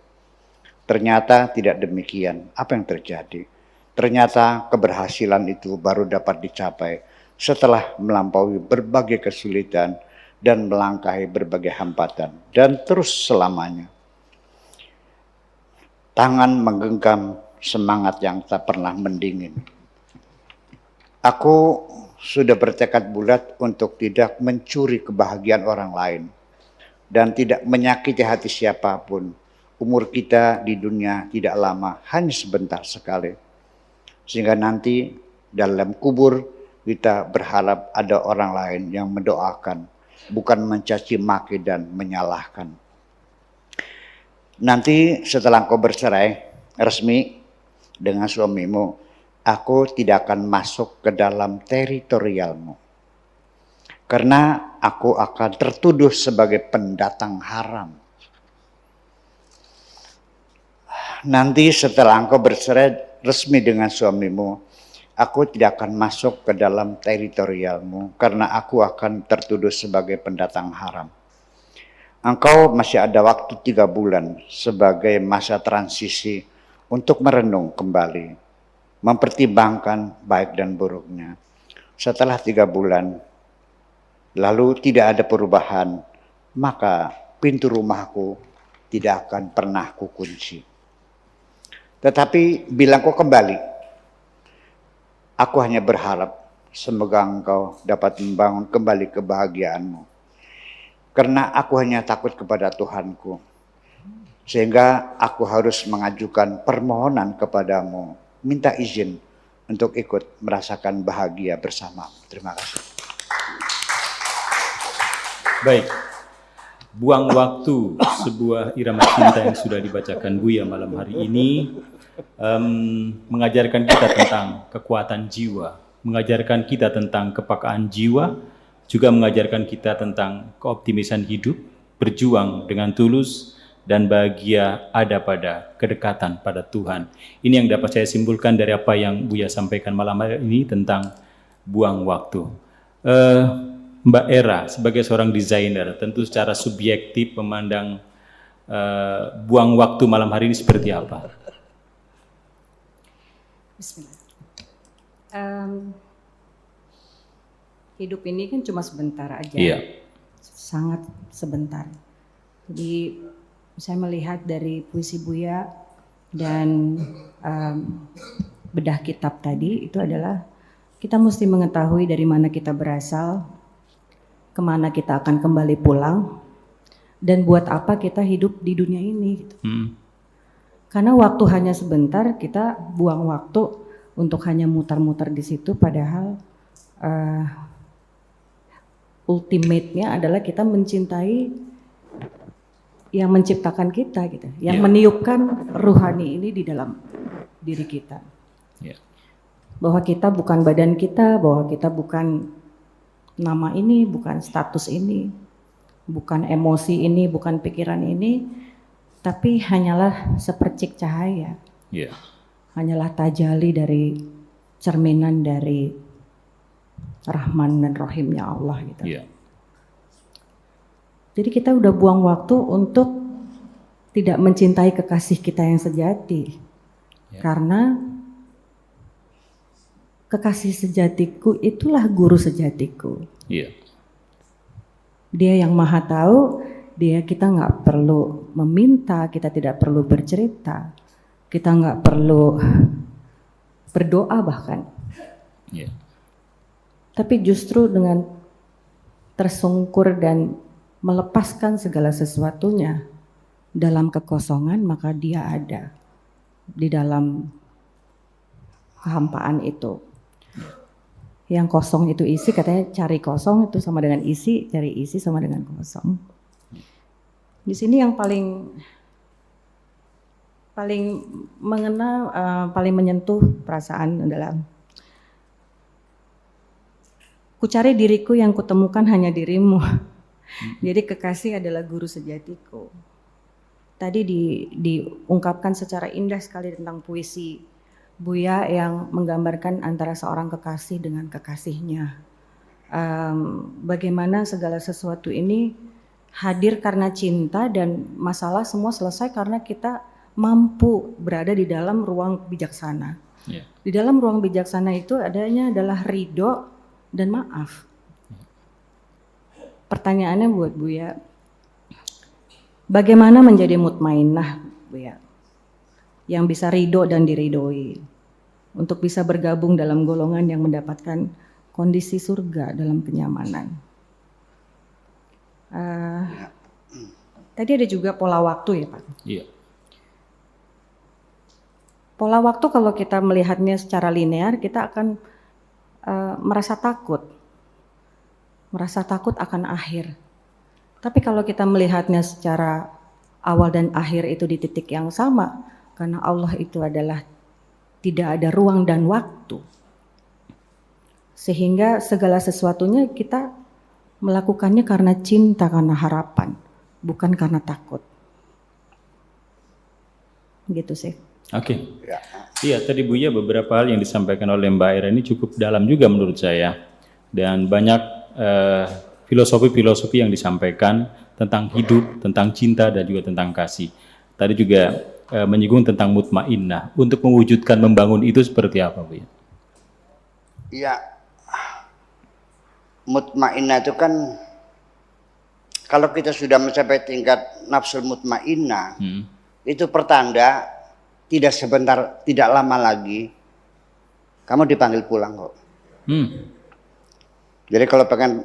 Ternyata tidak demikian. Apa yang terjadi? Ternyata keberhasilan itu baru dapat dicapai setelah melampaui berbagai kesulitan dan melangkahi berbagai hambatan dan terus selamanya. Tangan menggenggam semangat yang tak pernah mendingin. Aku sudah bertekad bulat untuk tidak mencuri kebahagiaan orang lain dan tidak menyakiti hati siapapun. Umur kita di dunia tidak lama, hanya sebentar sekali. Sehingga nanti dalam kubur kita berharap ada orang lain yang mendoakan, bukan mencaci maki dan menyalahkan. Nanti setelah engkau bercerai resmi dengan suamimu, aku tidak akan masuk ke dalam teritorialmu. Karena aku akan tertuduh sebagai pendatang haram. Nanti setelah engkau bercerai resmi dengan suamimu, aku tidak akan masuk ke dalam teritorialmu karena aku akan tertuduh sebagai pendatang haram. Engkau masih ada waktu 3 bulan sebagai masa transisi untuk merenung kembali, mempertimbangkan baik dan buruknya. Setelah 3 bulan, lalu tidak ada perubahan, maka pintu rumahku tidak akan pernah kukunci. Tetapi bila engkau kembali, aku hanya berharap semoga engkau dapat membangun kembali kebahagiaanmu. Karena aku hanya takut kepada Tuhanku. Sehingga aku harus mengajukan permohonan kepadamu, minta izin untuk ikut merasakan bahagia bersama. Terima kasih. Baik. Buang waktu, sebuah irama cinta yang sudah dibacakan Buya malam hari ini mengajarkan kita tentang kekuatan jiwa, mengajarkan kita tentang kepekaan jiwa, juga mengajarkan kita tentang keoptimisan hidup, berjuang dengan tulus, dan bahagia ada pada kedekatan pada Tuhan. Ini yang dapat saya simpulkan dari apa yang Buya sampaikan malam hari ini tentang buang waktu. Mbak Era sebagai seorang desainer tentu secara subjektif memandang buang waktu malam hari ini seperti apa? Bismillah. Hidup ini kan cuma sebentar aja, Iya. Sangat sebentar. Jadi saya melihat dari puisi Buya dan bedah kitab tadi itu adalah kita mesti mengetahui dari mana kita berasal, kemana kita akan kembali pulang, dan buat apa kita hidup di dunia ini. Gitu. Karena waktu hanya sebentar, kita buang waktu untuk hanya mutar-mutar di situ, padahal ultimate-nya adalah kita mencintai yang menciptakan kita, gitu, yang meniupkan ruhani ini di dalam diri kita. Bahwa kita bukan badan kita, bahwa kita bukan nama ini, bukan status ini, bukan emosi ini, bukan pikiran ini, tapi hanyalah sepercik cahaya. Hanyalah tajali dari cerminan dari Rahman dan Rahimnya Allah gitu. Jadi kita udah buang waktu untuk tidak mencintai kekasih kita yang sejati. Karena kekasih sejatiku itulah guru sejatiku. Dia yang maha tahu, kita nggak perlu meminta, kita tidak perlu bercerita, kita nggak perlu berdoa bahkan. Tapi justru dengan tersungkur dan melepaskan segala sesuatunya dalam kekosongan, maka dia ada di dalam kehampaan itu. Yang kosong itu isi, katanya cari kosong itu sama dengan isi, cari isi sama dengan kosong. Di sini yang paling mengena, paling menyentuh perasaan adalah ku cari diriku yang kutemukan hanya dirimu. Jadi kekasih adalah guru sejatiku. Tadi diungkapkan secara indah sekali tentang puisi Buya yang menggambarkan antara seorang kekasih dengan kekasihnya. bagaimana segala sesuatu ini hadir karena cinta dan masalah semua selesai karena kita mampu berada di dalam ruang bijaksana. Yeah. Di dalam ruang bijaksana itu adanya adalah ridho dan maaf. Pertanyaannya buat Buya, bagaimana menjadi mutmainnah, Buya, yang bisa ridho dan diridhoi, untuk bisa bergabung dalam golongan yang mendapatkan kondisi surga dalam kenyamanan. Tadi ada juga pola waktu ya Pak? Iya. Pola waktu kalau kita melihatnya secara linear, kita akan merasa takut akan akhir. Tapi kalau kita melihatnya secara awal dan akhir itu di titik yang sama, karena Allah itu adalah tidak ada ruang dan waktu. Sehingga segala sesuatunya kita melakukannya karena cinta, karena harapan, bukan karena takut. Gitu sih. Oke. Iya, tadi Buya beberapa hal yang disampaikan oleh Mbak Ira ini cukup dalam juga menurut saya. Dan banyak filosofi-filosofi yang disampaikan tentang hidup, tentang cinta, dan juga tentang kasih. Tadi juga menyinggung tentang mutmainnah. Untuk mewujudkan, membangun itu seperti apa, Bu? Iya, mutmainnah itu kan, kalau kita sudah mencapai tingkat nafsul mutmainnah, itu pertanda tidak sebentar, tidak lama lagi kamu dipanggil pulang kok. Jadi kalau pengen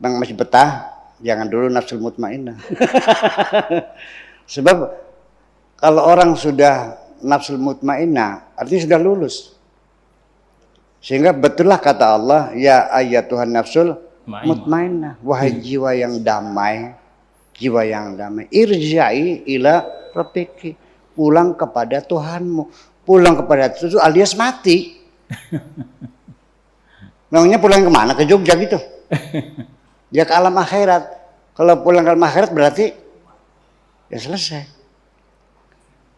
masih betah, jangan dulu nafsul mutmainnah. Sebab kalau orang sudah nafsul mutmainnah, artinya sudah lulus. Sehingga betullah kata Allah, ya ayyatuhan nafsul mutmainnah, wahai jiwa yang damai, irja'i ila rabbiki, pulang kepada Tuhanmu. Pulang kepada Tuhan alias mati. Namanya pulang kemana? Ke Jogja gitu. Dia ke alam akhirat. Kalau pulang ke alam akhirat berarti ya selesai.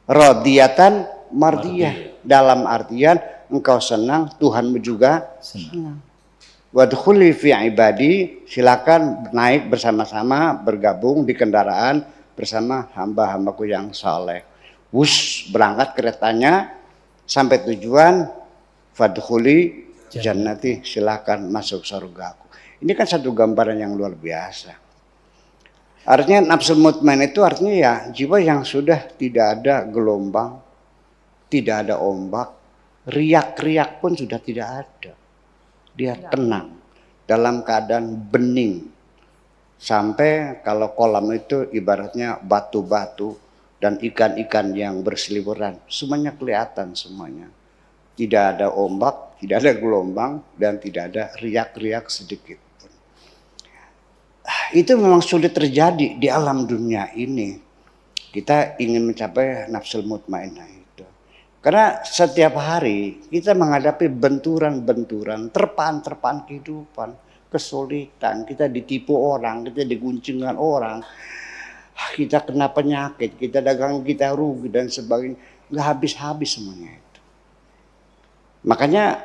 Radiyatan mardiyah. Dalam artian engkau senang, Tuhanmu juga senang. Wadkhuli fi ibadi, silakan naik bersama-sama, bergabung di kendaraan bersama hamba-hambaku yang saleh. Berangkat keretanya sampai tujuan, fadkhuli jannati, silakan masuk surgaku. Ini kan satu gambaran yang luar biasa. Artinya nafsul mutmainnah itu artinya ya jiwa yang sudah tidak ada gelombang, tidak ada ombak, riak-riak pun sudah tidak ada. Dia tenang dalam keadaan bening. Sampai kalau kolam itu ibaratnya batu-batu dan ikan-ikan yang berseliweran, semuanya kelihatan semuanya. Tidak ada ombak, tidak ada gelombang, dan tidak ada riak-riak sedikit pun. Itu memang sulit terjadi di alam dunia ini. Kita ingin mencapai nafsul mutmainnah itu. Karena setiap hari kita menghadapi benturan-benturan, terpaan-terpaan kehidupan, kesulitan, kita ditipu orang, kita diguncingkan orang, kita kena penyakit, kita dagang, kita rugi dan sebagainya. Nggak habis-habis semuanya itu. Makanya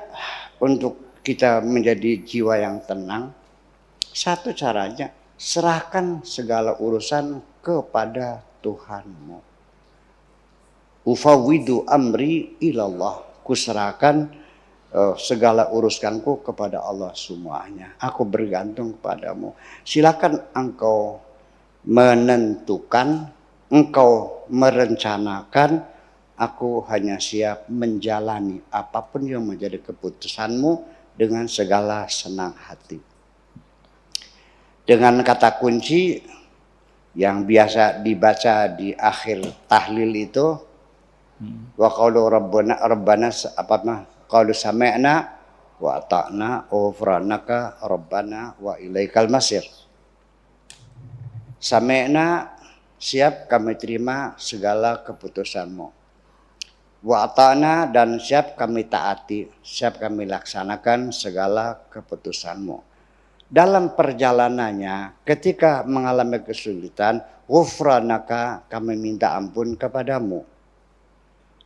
untuk kita menjadi jiwa yang tenang, satu caranya serahkan segala urusan kepada Tuhanmu. Ufawwidu amri ilallah, kuserahkan segala urusanku kepada Allah semuanya. Aku bergantung kepadamu. Silakan engkau menentukan, engkau merencanakan, aku hanya siap menjalani apapun yang menjadi keputusanmu dengan segala senang hati. Dengan kata kunci yang biasa dibaca di akhir tahlil itu, wa qaulu rabbana qaulu sami'na wa ata'na ghufranaka rabbana wa ilaikal masir. Sami'na, siap kami terima segala keputusanmu. Wa ata'na, dan siap kami taati, siap kami laksanakan segala keputusanmu. Dalam perjalanannya ketika mengalami kesulitan, ghufranaka, kami minta ampun kepadamu.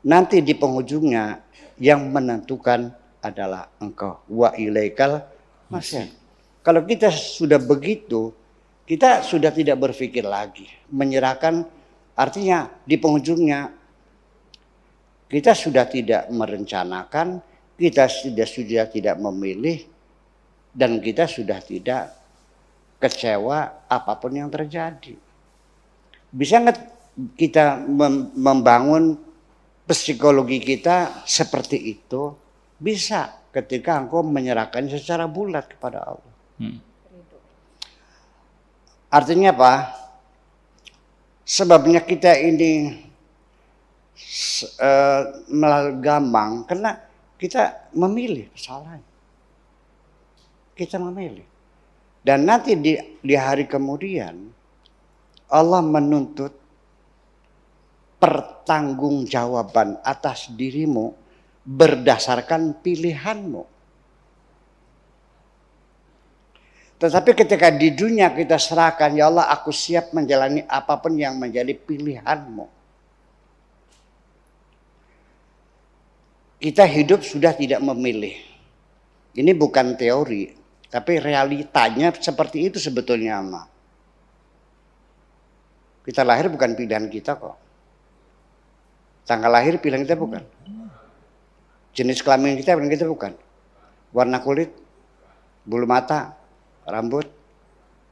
Nanti di penghujungnya yang menentukan adalah engkau. Wa ilaikal masir. Kalau kita sudah begitu, kita sudah tidak berpikir lagi. Menyerahkan artinya di penghujungnya kita sudah tidak merencanakan, kita sudah tidak memilih, dan kita sudah tidak kecewa apapun yang terjadi. Bisa nggak kita membangun psikologi kita seperti itu? Bisa ketika engkau menyerahkan secara bulat kepada Allah. Artinya apa? Sebabnya kita ini gampang karena kita memilih kesalahan. Kita memilih. Dan nanti di hari kemudian Allah menuntut pertanggungjawaban atas dirimu berdasarkan pilihanmu. Tetapi ketika di dunia kita serahkan, ya Allah aku siap menjalani apapun yang menjadi pilihanmu. Kita hidup sudah tidak memilih. Ini bukan teori, tapi realitanya seperti itu sebetulnya, Ma. Kita lahir bukan pilihan kita kok. Tanggal lahir pilihan kita bukan. Jenis kelamin kita pilihan kita bukan. Warna kulit, bulu mata, rambut,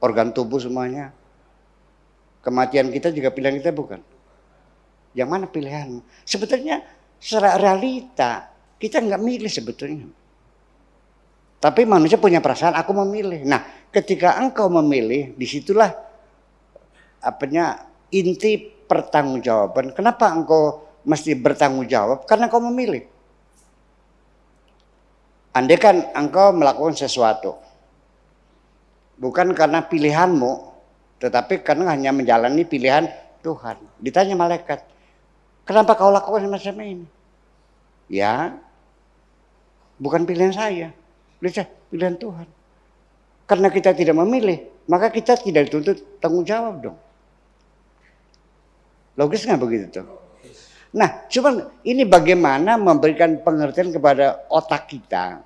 organ tubuh semuanya. Kematian kita juga pilihan kita bukan. Yang mana pilihanmu? Sebetulnya secara realita kita nggak milih sebetulnya. Tapi manusia punya perasaan aku memilih. Nah, ketika engkau memilih, disitulah inti pertanggungjawaban. Kenapa engkau mesti bertanggung jawab? Karena engkau memilih. Andai kan engkau melakukan sesuatu, bukan karena pilihanmu, tetapi karena hanya menjalani pilihan Tuhan. Ditanya malaikat, kenapa kau lakukan semacam ini? Ya, bukan pilihan saya, pilihan Tuhan. Karena kita tidak memilih, maka kita tidak dituntut tanggung jawab dong. Logis nggak begitu tuh? Nah, cuman ini bagaimana memberikan pengertian kepada otak kita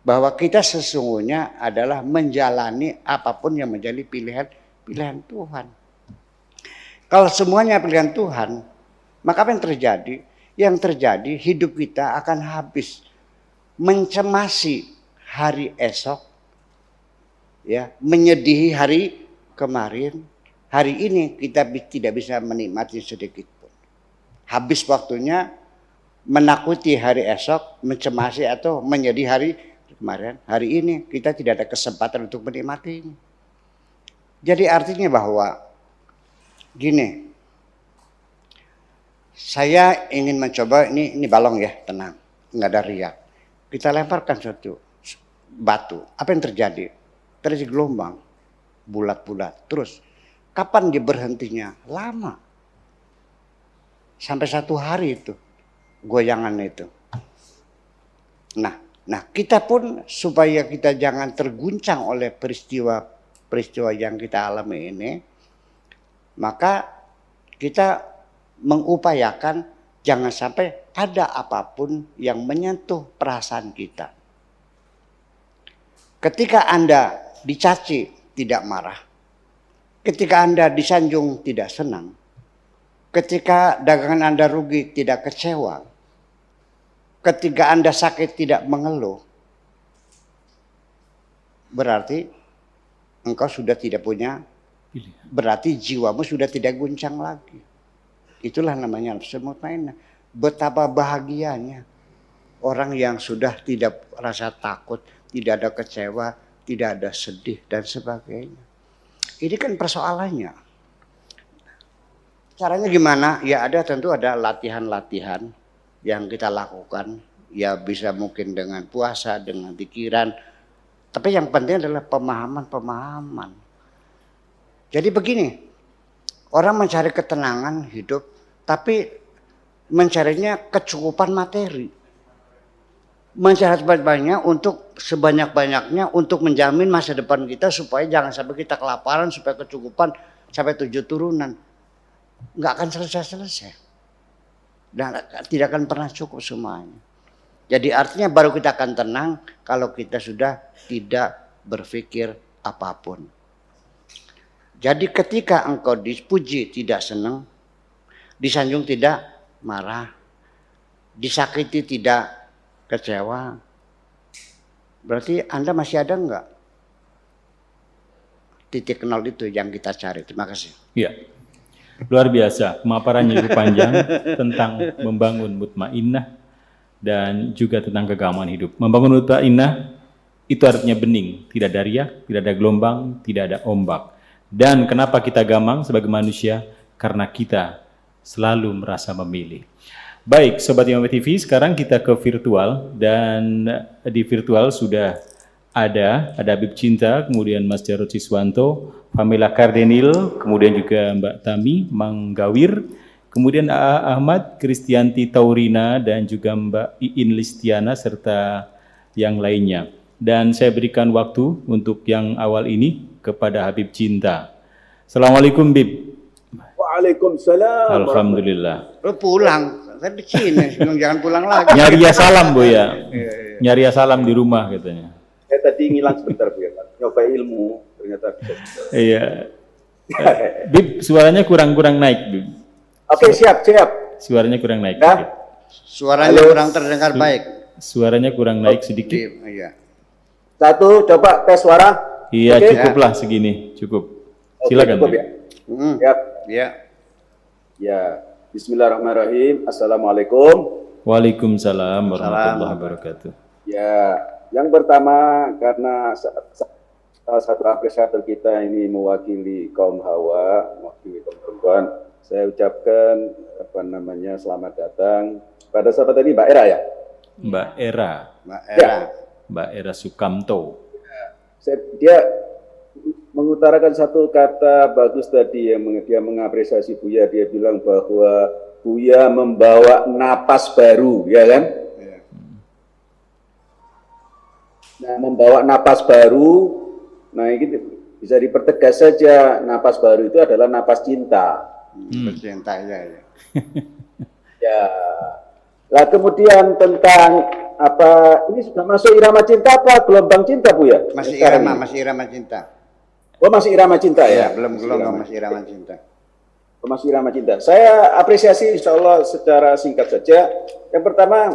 bahwa kita sesungguhnya adalah menjalani apapun yang menjadi pilihan Tuhan. Kalau semuanya pilihan Tuhan, maka apa yang terjadi? Yang terjadi hidup kita akan habis mencemasi hari esok, ya, menyedihi hari kemarin. Hari ini kita tidak bisa menikmati sedikit pun. Habis waktunya menakuti hari esok, mencemasi atau menyedihi hari kemarin. Hari ini kita tidak ada kesempatan untuk menikmatinya. Jadi artinya bahwa gini, saya ingin mencoba, ini balong ya, tenang, nggak ada riak. Kita lemparkan suatu batu, apa yang terjadi? Terjadi gelombang, bulat-bulat, terus kapan dia berhentinya? Lama, sampai 1 hari itu goyangan itu. Nah kita pun supaya kita jangan terguncang oleh peristiwa yang kita alami ini, maka kita mengupayakan jangan sampai ada apapun yang menyentuh perasaan kita. Ketika Anda dicaci tidak marah, ketika Anda disanjung tidak senang, ketika dagangan Anda rugi tidak kecewa, ketika Anda sakit tidak mengeluh, berarti engkau sudah tidak punya, berarti jiwamu sudah tidak guncang lagi. Itulah namanya nafsu mutmainnah. Betapa bahagianya orang yang sudah tidak rasa takut, tidak ada kecewa, tidak ada sedih dan sebagainya. Ini kan persoalannya. Caranya gimana? Ya tentu ada latihan-latihan yang kita lakukan. Ya bisa mungkin dengan puasa, dengan pikiran. Tapi yang penting adalah pemahaman-pemahaman. Jadi begini, orang mencari ketenangan hidup, tapi mencarinya kecukupan materi. Mencari sebanyak-banyaknya untuk menjamin masa depan kita supaya jangan sampai kita kelaparan, supaya kecukupan sampai 7 turunan. Nggak akan selesai-selesai. Dan tidak akan pernah cukup semuanya. Jadi artinya baru kita akan tenang kalau kita sudah tidak berpikir apapun. Jadi ketika engkau dipuji tidak senang, disanjung tidak marah, disakiti tidak kecewa, berarti Anda masih ada enggak titik nol itu yang kita cari. Terima kasih. Iya. Luar biasa, pemaparannya cukup panjang tentang membangun mutmainnah dan juga tentang kegamangan hidup. Membangun mutmainnah itu artinya bening, tidak ada riak, tidak ada gelombang, tidak ada ombak. Dan kenapa kita gamang sebagai manusia? Karena kita selalu merasa memilih. Baik, Sobat Imam TV, sekarang kita ke virtual, dan di virtual sudah ada Habib Cinta, kemudian Mas Jarod Siswanto, Pamela Kardenil, kemudian juga Mbak Tami Manggawir, kemudian AA Ahmad, Kristianti Taurina, dan juga Mbak Iin Listiana, serta yang lainnya. Dan saya berikan waktu untuk yang awal ini kepada Habib Cinta. Assalamualaikum, Bib. Waalaikumsalam. Alhamdulillah. Lu pulang, saya di sini, jangan pulang lagi. Nyari salam, Bu ya. Nyari salam di rumah katanya. Saya tadi ngilang sebentar, Bu ya. Nyoba ilmu, ternyata bisa. Iya. Bib, suaranya kurang naik, Bib. Oke, siap. Suaranya kurang naik. Nah. Bib. Suaranya kurang terdengar baik. Suaranya kurang naik sedikit. Iya. Satu, coba tes suara. Iya, Oke. cukuplah segini, cukup. Oke, Silakan. cukup, Bib. ya. Siap. Iya. Ya, bismillahirrahmanirrahim. Assalamualaikum. Waalaikumsalam warahmatullahi wabarakatuh. Ya, yang pertama karena salah satu apresiator kita ini mewakili kaum hawa, mewakili kaum perempuan, saya ucapkan selamat datang pada sahabat tadi Mbak Era ya. Mbak Era. Ya. Mbak Era Sukamto. Dia mengutarakan satu kata bagus tadi yang dia mengapresiasi Buya. Dia bilang bahwa Buya membawa napas baru, ya kan? Nah, membawa napas baru, nah ini bisa dipertegas saja, napas baru itu adalah napas cinta. Bercinta ya. Ya. Lah kemudian tentang apa, ini sudah masuk irama cinta apa gelombang cinta, Bu ya? Masih irama cinta. Oh, masih irama cinta Ya, ya? belum gelombang, masih irama cinta. Oh, masih irama cinta. Saya apresiasi insya Allah secara singkat saja. Yang pertama,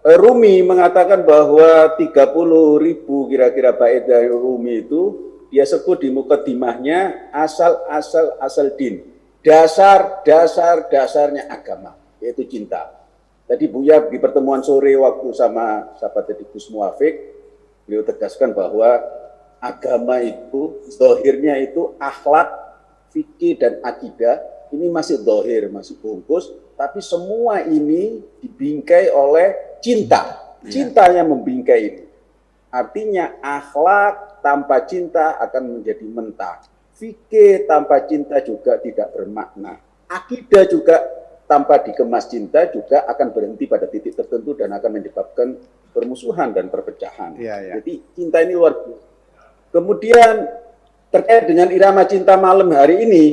Rumi mengatakan bahwa 30.000 kira-kira bait dari Rumi itu dia sebut di mukadimahnya asal din. Dasarnya agama, yaitu cinta. Tadi Buya di pertemuan sore waktu sama sahabat tadi Gus Muafik, beliau tegaskan bahwa agama itu, zahirnya itu akhlak, fikih dan akidah, ini masih zahir, masih bungkus, tapi semua ini dibingkai oleh cinta. Cintanya membingkai ini. Artinya akhlak tanpa cinta akan menjadi mentah. Fikih tanpa cinta juga tidak bermakna. Akidah juga tanpa dikemas cinta juga akan berhenti pada titik tertentu dan akan menyebabkan permusuhan dan perpecahan. Jadi cinta ini luar biasa. Kemudian terkait dengan irama cinta malam hari ini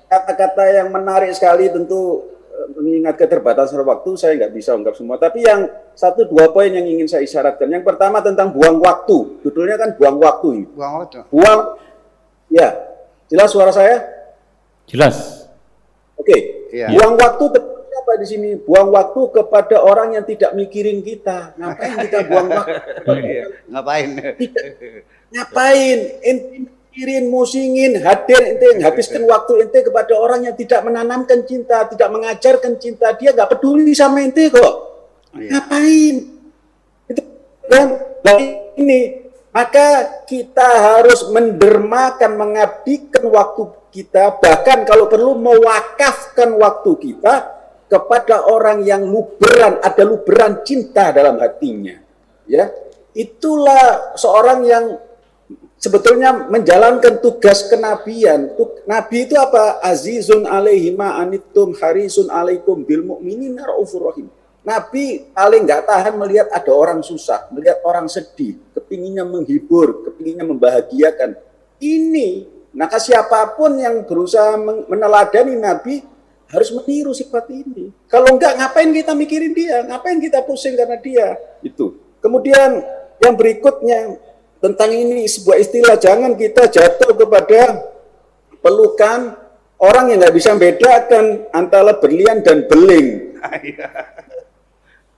kata-kata yang menarik sekali, tentu mengingat keterbatasan waktu saya nggak bisa ungkap semua. Tapi yang 1-2 poin yang ingin saya isyaratkan. Yang pertama tentang buang waktu. Judulnya kan buang waktu ini. Buang waktu. Ya, jelas suara saya? Jelas. Oke. Iya. Buang waktu tepatnya apa di sini? Buang waktu kepada orang yang tidak mikirin kita. Ngapain kita buang waktu? Ngapain? Ngapain? Ente mikirin, musingin, hadir ente, habiskan waktu ente kepada orang yang tidak menanamkan cinta, tidak mengajarkan cinta. Dia nggak peduli sama ente kok. Ngapain? Itu kan? Nah, ini maka kita harus mendermakan, mengabdikan waktu kita, bahkan kalau perlu mewakafkan waktu kita kepada orang yang ada luberan cinta dalam hatinya. Ya, itulah seorang yang sebetulnya menjalankan tugas kenabian. Nabi itu apa? Azizun alaihi ma anittum harisun alaikum bil mu'minina raufur rahim. Nabi paling nggak tahan melihat ada orang susah, melihat orang sedih, kepinginnya menghibur, kepinginnya membahagiakan. Ini, maka siapapun yang berusaha meneladani Nabi harus meniru sifat ini. Kalau enggak, ngapain kita mikirin dia? Ngapain kita pusing karena dia? Itu. Kemudian yang berikutnya tentang ini sebuah istilah, jangan kita jatuh kepada pelukan orang yang nggak bisa membedakan antara berlian dan beling.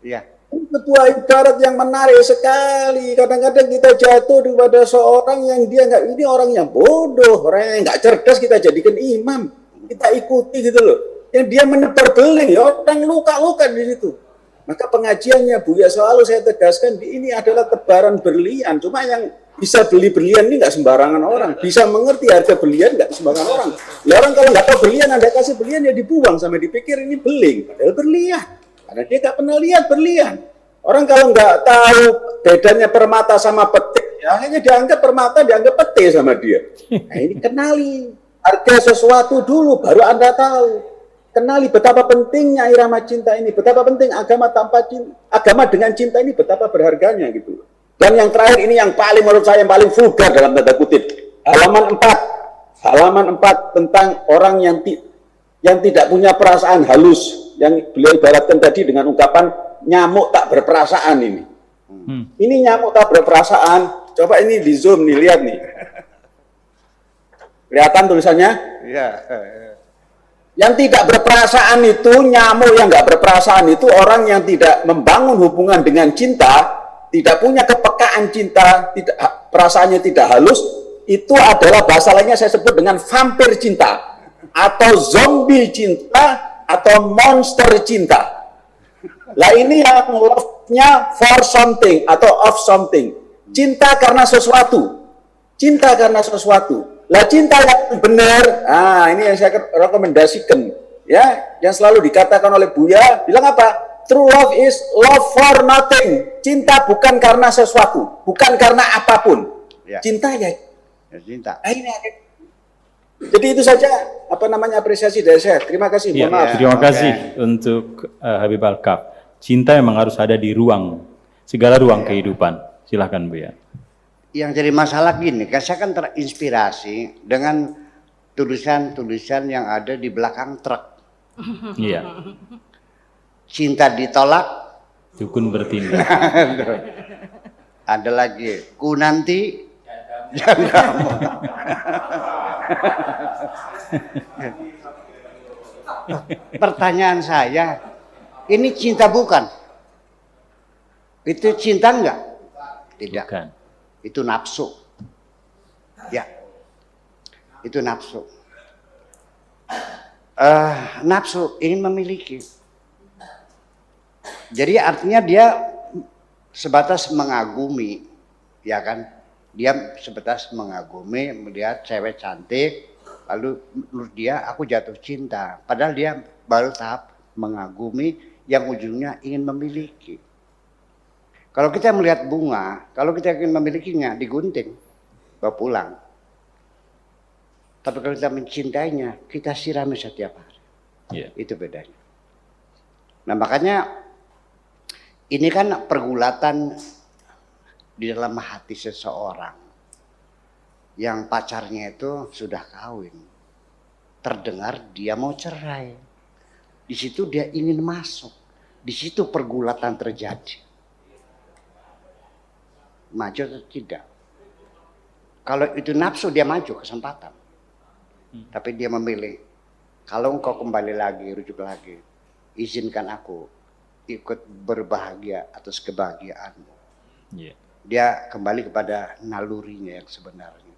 Iya. Sebuah ibarat yang menarik sekali. Kadang-kadang kita jatuh kepada seorang yang dia nggak, ini orang yang bodoh, orang yang nggak cerdas, kita jadikan imam, kita ikuti gitu loh. Yang dia menebar beling, ya orang luka-luka di situ. Maka pengajiannya Buya selalu saya tegaskan, ini adalah tebaran berlian. Cuma yang bisa beli berlian ini nggak sembarangan orang, bisa mengerti harga berlian nggak sembarangan orang. Ya, orang kalau nggak tahu berlian, Anda kasih berlian ya dibuang sampai dipikir ini beling, padahal berlian. Karena dia nggak pernah lihat berlian. Orang kalau nggak tahu bedanya permata sama petik, ya hanya dianggap permata, dianggap peti sama dia. Nah ini kenali harga sesuatu dulu, baru Anda tahu. Kenali betapa pentingnya irama cinta ini, betapa penting agama tanpa cinta, agama dengan cinta ini betapa berharganya gitu. Dan yang terakhir ini yang paling menurut saya yang paling vulgar dalam tanda kutip. Halaman 4. Halaman 4 tentang orang yang tidak punya perasaan halus, yang beliau ibaratkan tadi dengan ungkapan nyamuk tak berperasaan ini. Ini nyamuk tak berperasaan. Coba ini di zoom nih, lihat nih. Kelihatan tulisannya? Iya. Yang tidak berperasaan itu, nyamuk yang nggak berperasaan itu orang yang tidak membangun hubungan dengan cinta, tidak punya kepekaan cinta, tidak, perasaannya tidak halus, itu adalah bahasa lainnya saya sebut dengan vampir cinta, atau zombie cinta, atau monster cinta. Lah ini yang love-nya for something, atau of something. Cinta karena sesuatu. Cinta karena sesuatu. Lah cinta yang benar, ini yang saya rekomendasikan, ya, yang selalu dikatakan oleh Buya, bilang apa? True love is love for nothing. Cinta bukan karena sesuatu, bukan karena apapun. Ya. Cinta ya. Ya, cinta. Nah, ini. Jadi itu saja apresiasi dari saya. Terima kasih. Mohon maaf. Terima kasih untuk Habib Al-Kaf. Cinta memang harus ada di ruang, segala ruang kehidupan. Silahkan Buya. Yang jadi masalah gini, kan saya kan terinspirasi dengan tulisan-tulisan yang ada di belakang truk. Iya. Cinta ditolak, Dukun bertindak. ada lagi ku nanti jagamu. Pertanyaan saya, ini cinta bukan? Itu cinta enggak? Tidak. Bukan. Itu nafsu. Ya, itu nafsu. Nafsu ingin memiliki. Jadi artinya dia sebatas mengagumi, ya kan? Dia sebatas mengagumi, melihat cewek cantik, lalu menurut dia aku jatuh cinta. Padahal dia baru tahap mengagumi yang ujungnya ingin memiliki. Kalau kita melihat bunga, kalau kita ingin memilikinya, digunting, bawa pulang. Tapi kalau kita mencintainya, kita sirami setiap hari. Yeah. Itu bedanya. Nah makanya ini kan pergulatan di dalam hati seseorang yang pacarnya itu sudah kawin. Terdengar dia mau cerai. Di situ dia ingin masuk. Di situ pergulatan terjadi. Maju atau tidak. Kalau itu nafsu dia maju kesempatan. Tapi dia memilih, kalau engkau kembali lagi, rujuk lagi, izinkan aku ikut berbahagia atas kebahagiaanmu. Yeah. Dia kembali kepada nalurinya yang sebenarnya.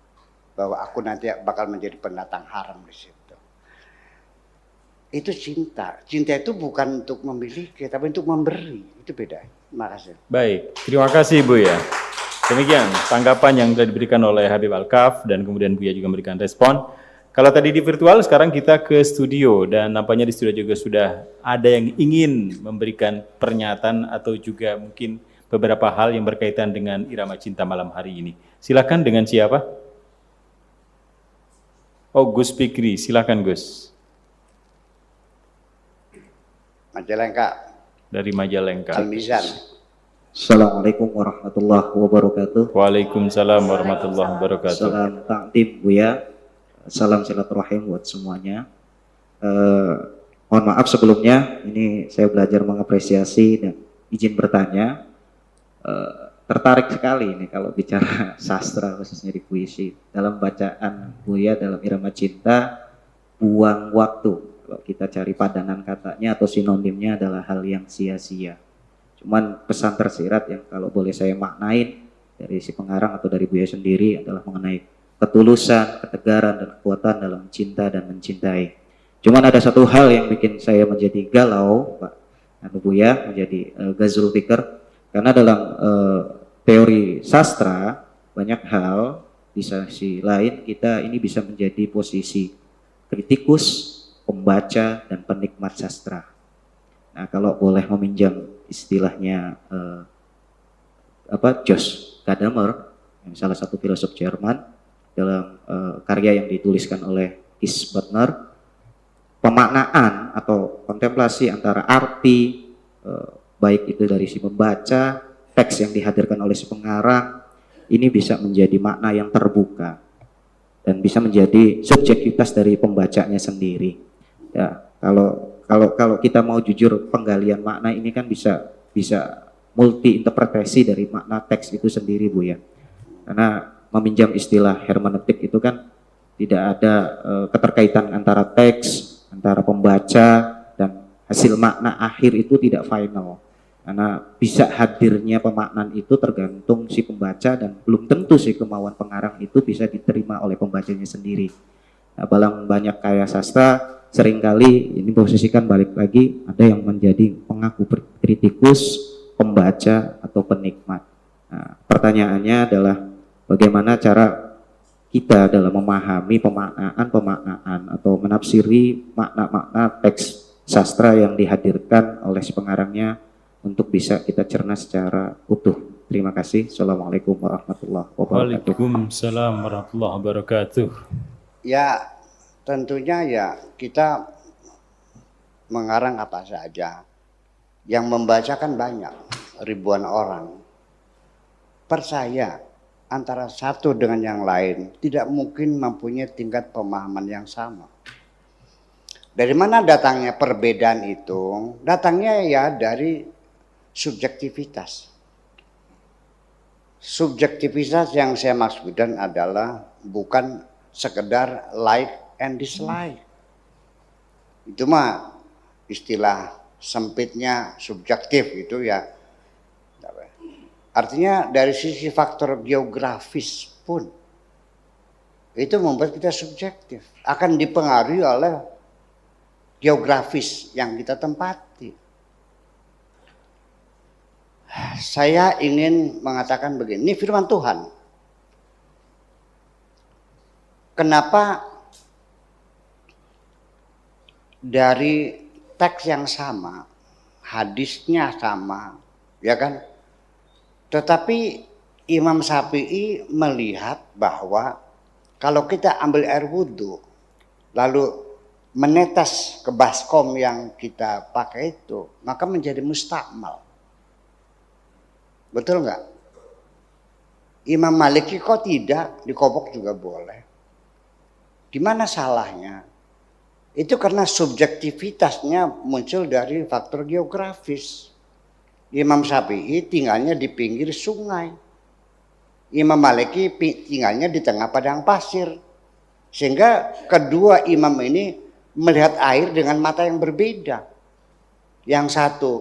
Bahwa aku nanti bakal menjadi pendatang haram di situ. Itu cinta. Cinta itu bukan untuk memiliki, tapi untuk memberi. Itu beda. Terima kasih. Baik, terima kasih Buya. Demikian tanggapan yang telah diberikan oleh Habib Al-Kaf dan kemudian Buya juga memberikan respon. Kalau tadi di virtual, sekarang kita ke studio dan nampaknya di studio juga sudah ada yang ingin memberikan pernyataan atau juga mungkin beberapa hal yang berkaitan dengan irama cinta malam hari ini. Silakan, dengan siapa? Oh, Gus Fikri, silakan Gus. Majalengka. Dari Majalengka. Al-Mizan. Assalamualaikum warahmatullahi wabarakatuh. Waalaikumsalam warahmatullahi wabarakatuh. Salam takdim Buya, salam silaturahim buat semuanya. Mohon maaf sebelumnya, ini saya belajar mengapresiasi dan izin bertanya. tertarik sekali ini kalau bicara sastra khususnya di puisi. Dalam bacaan Buya dalam Irama Cinta, buang waktu. Kalau kita cari padanan katanya atau sinonimnya adalah hal yang sia-sia. Cuman pesan tersirat yang kalau boleh saya maknain dari si pengarang atau dari Buya sendiri adalah mengenai ketulusan, ketegaran, dan kekuatan dalam cinta dan mencintai. Cuman ada satu hal yang bikin saya menjadi galau, Pak Buya, menjadi gazul fikr. Karena dalam teori sastra banyak hal, di sisi lain kita ini bisa menjadi posisi kritikus, pembaca, dan penikmat sastra. Nah, kalau boleh meminjam istilahnya Jos Gadamer, yang salah satu filosof Jerman, dalam karya yang dituliskan oleh Kis Butner, pemaknaan atau kontemplasi antara arti baik itu dari si pembaca, teks yang dihadirkan oleh si pengarang, ini bisa menjadi makna yang terbuka dan bisa menjadi subjektivitas dari pembacanya sendiri. Ya, kalau kita mau jujur, penggalian makna ini kan bisa multi interpretasi dari makna teks itu sendiri, Bu ya. Karena meminjam istilah hermeneutik itu kan tidak ada keterkaitan antara teks, antara pembaca, dan hasil makna akhir itu tidak final. Karena bisa hadirnya pemaknaan itu tergantung si pembaca dan belum tentu si kemauan pengarang itu bisa diterima oleh pembacanya sendiri. Nah, balang banyak karya sastra seringkali ini posisikan balik lagi ada yang menjadi pengaku kritikus, pembaca, atau penikmat. Nah, pertanyaannya adalah bagaimana cara kita dalam memahami pemaknaan atau menafsiri makna-makna teks sastra yang dihadirkan oleh si pengarangnya untuk bisa kita cerna secara utuh. Terima kasih. Assalamualaikum warahmatullahi wabarakatuh. Waalaikumsalam warahmatullahi wabarakatuh. Ya, tentunya ya kita mengarang apa saja. Yang membaca kan banyak, ribuan orang. Percaya antara satu dengan yang lain tidak mungkin mempunyai tingkat pemahaman yang sama. Dari mana datangnya perbedaan itu? Datangnya ya dari subjektivitas. Subjektivitas yang saya maksudkan adalah bukan sekedar like and dislike. Itu mah istilah sempitnya subjektif itu ya. Artinya dari sisi faktor geografis pun itu membuat kita subjektif. Akan dipengaruhi oleh geografis yang kita tempati. Saya ingin mengatakan begini, ini firman Tuhan. Kenapa dari teks yang sama, hadisnya sama, ya kan? Tetapi Imam Syafi'i melihat bahwa kalau kita ambil air wudhu, lalu menetes ke baskom yang kita pakai itu, maka menjadi mustakmal. Betul nggak? Imam Maliki kok tidak, dikobok juga boleh. Di mana salahnya? Itu karena subjektivitasnya muncul dari faktor geografis. Imam Syafi'i tinggalnya di pinggir sungai. Imam Maliki tinggalnya di tengah padang pasir. Sehingga kedua imam ini melihat air dengan mata yang berbeda. Yang satu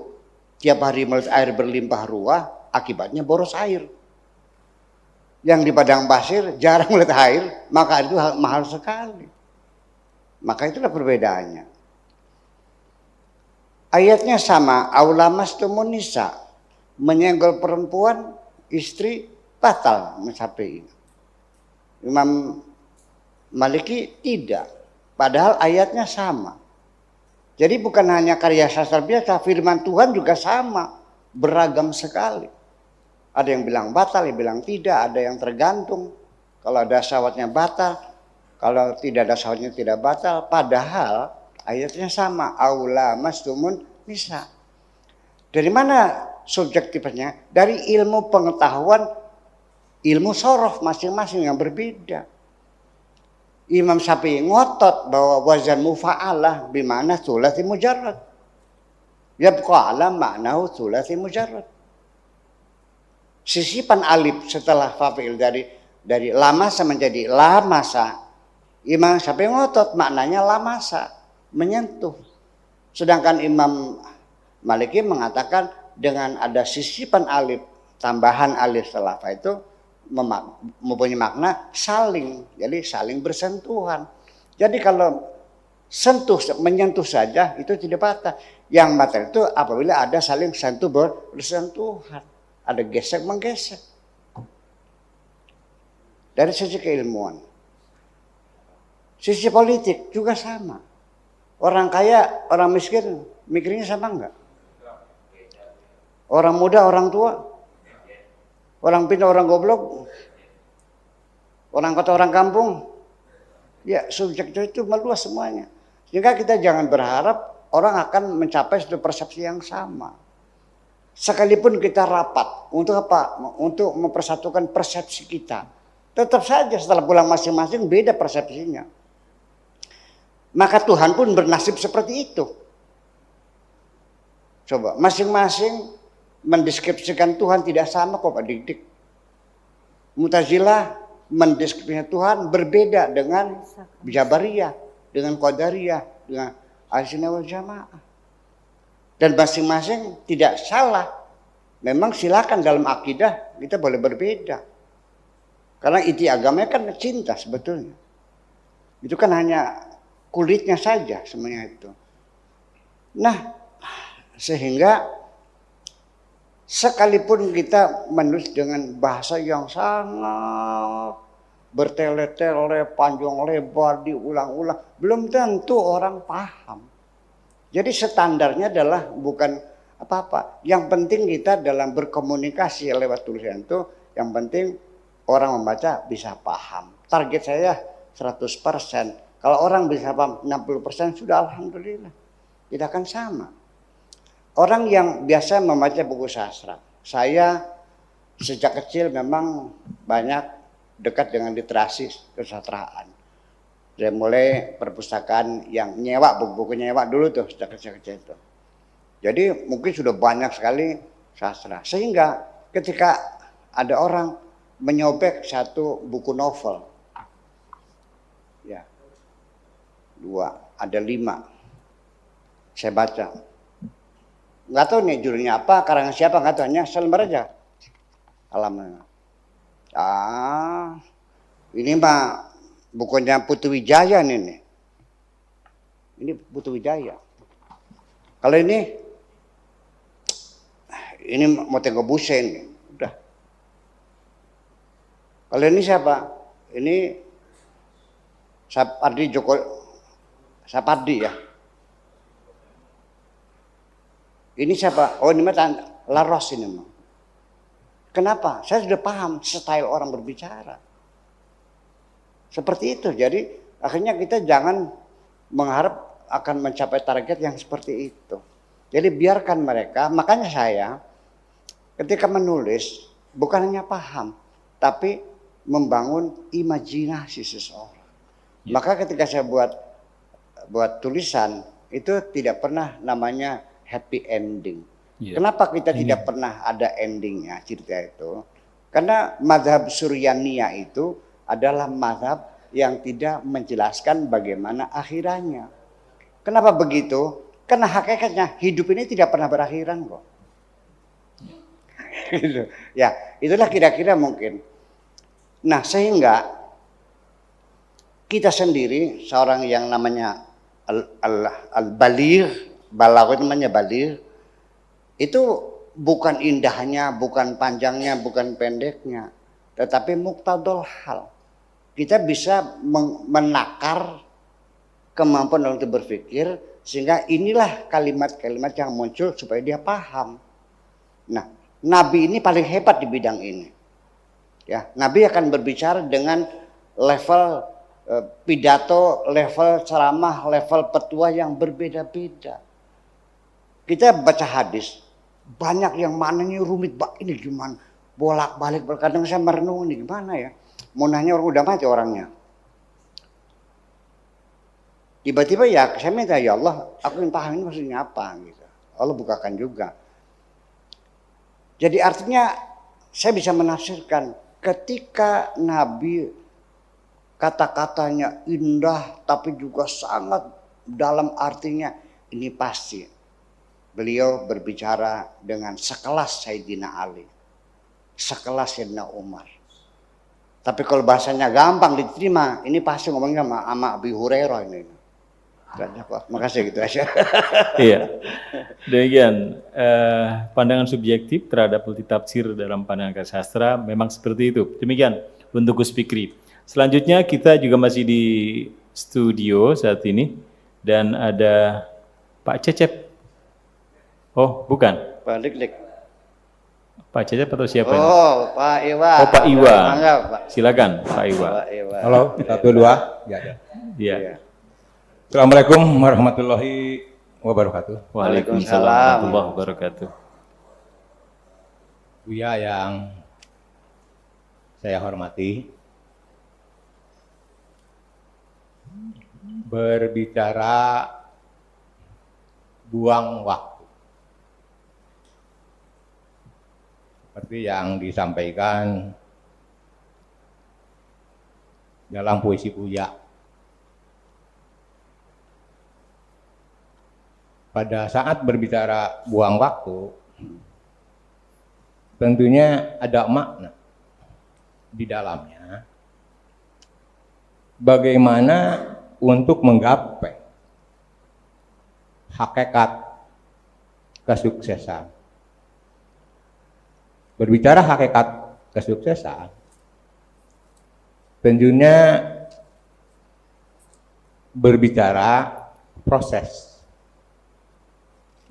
tiap hari melihat air berlimpah ruah, akibatnya boros air. Yang di padang pasir jarang melihat air, maka itu mahal sekali. Maka itulah perbedaannya. Ayatnya sama, aulamastum nisa, menyenggol perempuan, istri batal mencapai. Imam Maliki tidak, padahal ayatnya sama. Jadi bukan hanya karya sastra biasa, firman Tuhan juga sama, beragam sekali. Ada yang bilang batal, yang bilang tidak, ada yang tergantung. Kalau ada syahwatnya batal, kalau tidak ada syahwatnya tidak batal. Padahal ayatnya sama, aula mastumun nisa. Dari mana subjektifnya? Dari ilmu pengetahuan, ilmu sorof masing-masing yang berbeda. Imam Syafi'i ngotot bahwa wazan mufa'alah bimana thulathi mujarrad. Yabqa ala ma'nahu thulathi mujarrad. sisipan alif setelah fa'il dari lamasa menjadi lamasa. Imam Syafi'i ngotot maknanya lamasa, menyentuh. Sedangkan Imam Maliki mengatakan dengan ada sisipan alif, tambahan alif setelah fa itu mempunyai makna saling, jadi saling bersentuhan. Jadi kalau menyentuh saja itu tidak batal. Yang batal itu apabila ada saling sentuh bersentuhan, ada gesek menggesek. Dari sisi keilmuan, sisi politik juga sama. Orang kaya, orang miskin, mikirnya sama enggak? Orang muda, orang tua, orang pintar, orang goblok, orang kota, orang kampung, ya subjeknya itu meluas semuanya. Sehingga kita jangan berharap orang akan mencapai satu persepsi yang sama. Sekalipun kita rapat, untuk apa? Untuk mempersatukan persepsi kita. Tetap saja setelah pulang masing-masing beda persepsinya. Maka Tuhan pun bernasib seperti itu. Coba, masing-masing mendeskripsikan Tuhan tidak sama kok Pak Dik-Dik. Mu'tazilah mendeskripsikan Tuhan berbeda dengan Jabariyah, dengan Qadariyah, dengan Ahlussunnah wal Jamaah. Dan masing-masing tidak salah. Memang silakan dalam akidah kita boleh berbeda. Karena inti agamanya kan cinta sebetulnya. Itu kan hanya kulitnya saja semuanya itu. Nah, sehingga sekalipun kita menulis dengan bahasa yang sangat bertele-tele, panjang lebar, diulang-ulang, belum tentu orang paham. Jadi standarnya adalah bukan apa-apa. Yang penting kita dalam berkomunikasi lewat tulisan itu, yang penting orang membaca bisa paham. Target saya 100%. Kalau orang bisa paham 60% sudah alhamdulillah. Tidak akan sama. Orang yang biasa membaca buku sastra. Saya sejak kecil memang banyak dekat dengan literasi kesastraan. Saya mulai perpustakaan yang nyewa, buku-buku nyewa dulu tuh sejak kecil-kecil itu. Jadi mungkin sudah banyak sekali sastra. Sehingga ketika ada orang menyobek satu buku novel, ya, 2, ada 5, saya baca. Nggak tahu nih judulnya apa, karangan siapa, nggak tahu, hanya selembar aja. Alamatnya. Ini mah bukunya Putu Wijaya nih. Ini Putu Wijaya. Kalau ini mau Tenggo Busen. Udah. Kalau ini siapa? Ini Sapardi ya. Ini siapa? Oh ini mah Laros ini mah. Kenapa? Saya sudah paham style orang berbicara. Seperti itu. Jadi akhirnya kita jangan mengharap akan mencapai target yang seperti itu. Jadi biarkan mereka. Makanya saya ketika menulis bukan hanya paham, tapi membangun imajinasi seseorang. Ya. Maka ketika saya buat tulisan itu tidak pernah namanya happy ending. Yeah. Kenapa kita tidak pernah ada endingnya cerita itu? Karena mazhab Suryaniyah itu adalah mazhab yang tidak menjelaskan bagaimana akhirannya. Kenapa begitu? Karena hakikatnya hidup ini tidak pernah berakhiran kok. Ya, itulah kira-kira mungkin. Nah, sehingga kita sendiri seorang yang namanya al-baligh, balagh namanya baligh, itu bukan indahnya, bukan panjangnya, bukan pendeknya, tetapi muqtadul hal. Kita bisa menakar kemampuan untuk berpikir sehingga inilah kalimat-kalimat yang muncul supaya dia paham. Nah, Nabi ini paling hebat di bidang ini. Ya, Nabi akan berbicara dengan level pidato, level ceramah, level petua yang berbeda-beda. Kita baca hadis, banyak yang mananya rumit, ini gimana? Bolak-balik, kadang saya merenung ini gimana ya? Mau nanya orang udah mati orangnya. Tiba-tiba ya saya minta, ya Allah, aku ingin paham ini maksudnya apa gitu. Allah bukakan juga. Jadi artinya saya bisa menafsirkan ketika Nabi kata-katanya indah tapi juga sangat dalam artinya, ini pasti beliau berbicara dengan sekelas Sayyidina Ali, sekelas Sayyidina Umar. Tapi kalau bahasanya gampang diterima, ini pasti ngomongnya sama Abi Hurairah ini. Makasih gitu aja. Iya. Demikian pandangan subjektif terhadap multitafsir dalam pandangan sastra memang seperti itu. Demikian untuk Gus Fikri. Selanjutnya kita juga masih di studio saat ini dan ada Pak Cecep. Oh, bukan. Pak Dik. Pak Cecep atau siapa? Oh, Pak Iwa. Oh, Pak Iwa. Mangga, Pak. Silakan, Pak Iwa. Pak Iwa. Halo, 1, 2. Ya, ya. Iya. Iya. Assalamualaikum warahmatullahi wabarakatuh. Waalaikumsalam warahmatullahi wabarakatuh. Buya yang saya hormati, berbicara buang waktu. Seperti yang disampaikan dalam puisi Buya. Pada saat berbicara buang waktu, tentunya ada makna di dalamnya. Bagaimana untuk menggapai hakikat kesuksesan. Berbicara hakikat kesuksesan, tentunya berbicara proses,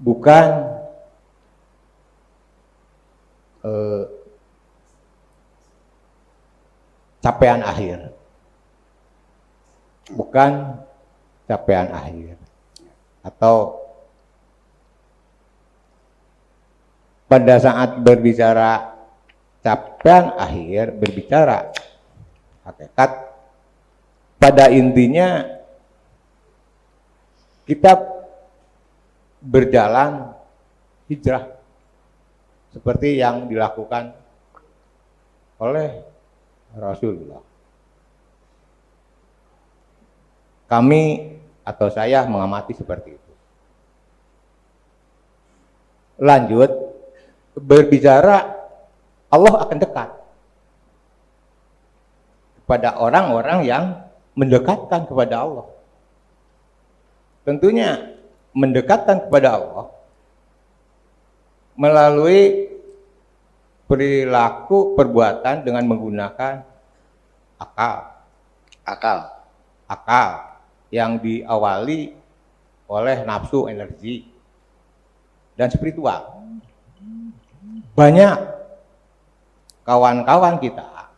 bukan capaian akhir, bukan capaian akhir, atau pada saat berbicara capaian akhir, berbicara hakikat, pada intinya kita berjalan hijrah seperti yang dilakukan oleh Rasulullah. Kami atau saya mengamati seperti itu. Lanjut, berbicara Allah akan dekat kepada orang-orang yang mendekatkan kepada Allah. Tentunya mendekatkan kepada Allah melalui perilaku perbuatan dengan menggunakan akal yang diawali oleh nafsu, energi, dan spiritual. Banyak kawan-kawan kita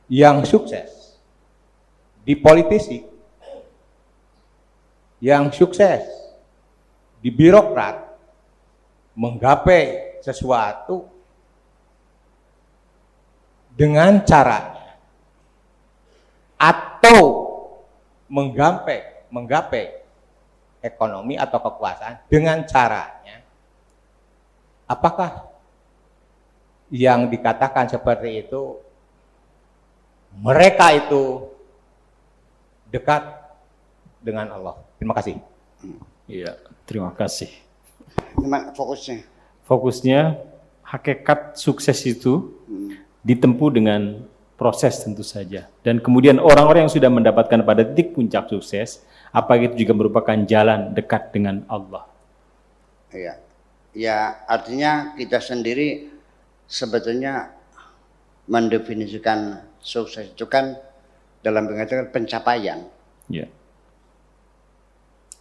yang sukses di politisi, yang sukses di birokrat, menggapai sesuatu dengan caranya, atau menggapai ekonomi atau kekuasaan dengan caranya. Apakah yang dikatakan seperti itu mereka itu dekat dengan Allah? Terima kasih. Iya, terima kasih. Gimana fokusnya? Fokusnya hakikat sukses itu ditempuh dengan proses tentu saja. Dan kemudian orang-orang yang sudah mendapatkan pada titik puncak sukses, apa itu juga merupakan jalan dekat dengan Allah. Iya. Ya, artinya kita sendiri sebetulnya mendefinisikan sukses itu kan dalam pengertian pencapaian. Ya.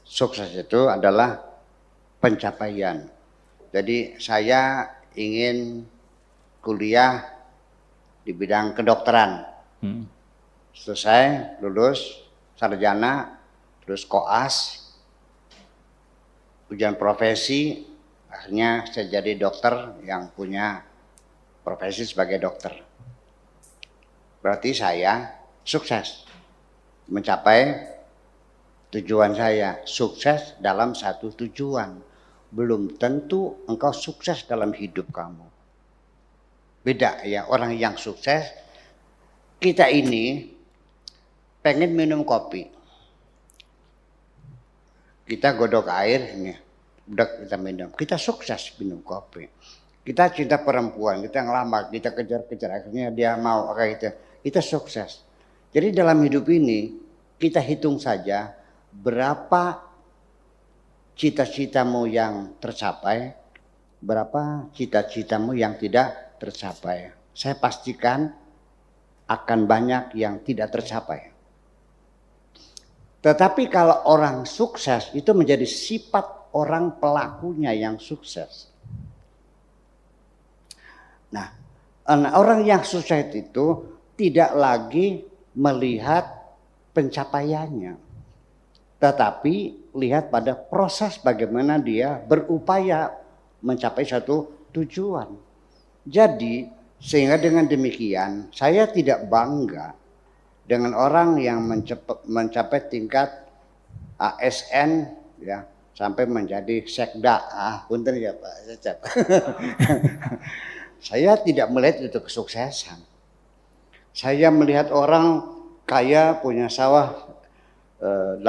Sukses itu adalah pencapaian. Jadi saya ingin kuliah di bidang kedokteran. Selesai, lulus, sarjana, terus koas, ujian profesi, akhirnya saya jadi dokter yang punya profesi sebagai dokter. Berarti saya sukses mencapai tujuan saya. Sukses dalam satu tujuan. Belum tentu engkau sukses dalam hidup kamu. Beda ya, orang yang sukses, kita ini pengen minum kopi. Kita godok air, ini, udah kita minum. Kita sukses minum kopi. Kita cinta perempuan, kita ngelamar, kita kejar-kejar, akhirnya dia mau kayak gitu. Kita sukses. Jadi dalam hidup ini, kita hitung saja berapa cita-citamu yang tercapai, berapa cita-citamu yang tidak tercapai. Saya pastikan akan banyak yang tidak tercapai. Tetapi kalau orang sukses itu menjadi sifat orang pelakunya yang sukses. Nah, orang yang sukses itu tidak lagi melihat pencapaiannya, tetapi lihat pada proses bagaimana dia berupaya mencapai satu tujuan. Jadi sehingga dengan demikian saya tidak bangga dengan orang yang mencapai tingkat ASN ya sampai menjadi sekda. Punten ya Pak Cecep. Saya tidak melihat itu kesuksesan. Saya melihat orang kaya punya sawah 80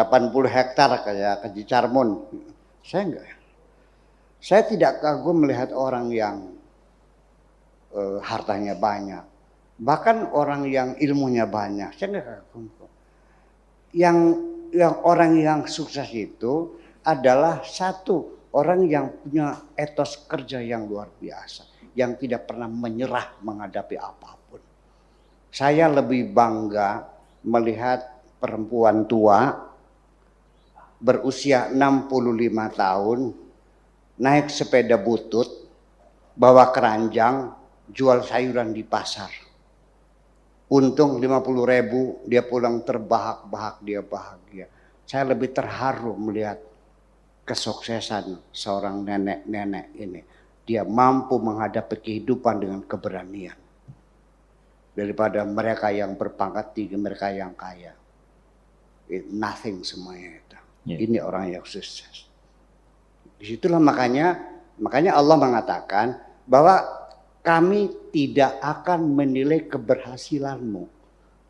hektar kayak Kaji Carmun. Saya enggak. Saya tidak kagum melihat orang yang hartanya banyak. Bahkan orang yang ilmunya banyak. Saya enggak kagum. Yang orang yang sukses itu adalah satu orang yang punya etos kerja yang luar biasa. Yang tidak pernah menyerah menghadapi apapun. Saya lebih bangga melihat perempuan tua berusia 65 tahun naik sepeda butut, bawa keranjang, jual sayuran di pasar. Untung 50.000, dia pulang terbahak-bahak, dia bahagia. Saya lebih terharu melihat kesuksesan seorang nenek-nenek ini. Dia mampu menghadapi kehidupan dengan keberanian. Daripada mereka yang berpangkat tinggi, mereka yang kaya. Nothing semuanya itu. Yeah. Ini orang yang sukses. Disitulah makanya Allah mengatakan bahwa kami tidak akan menilai keberhasilanmu.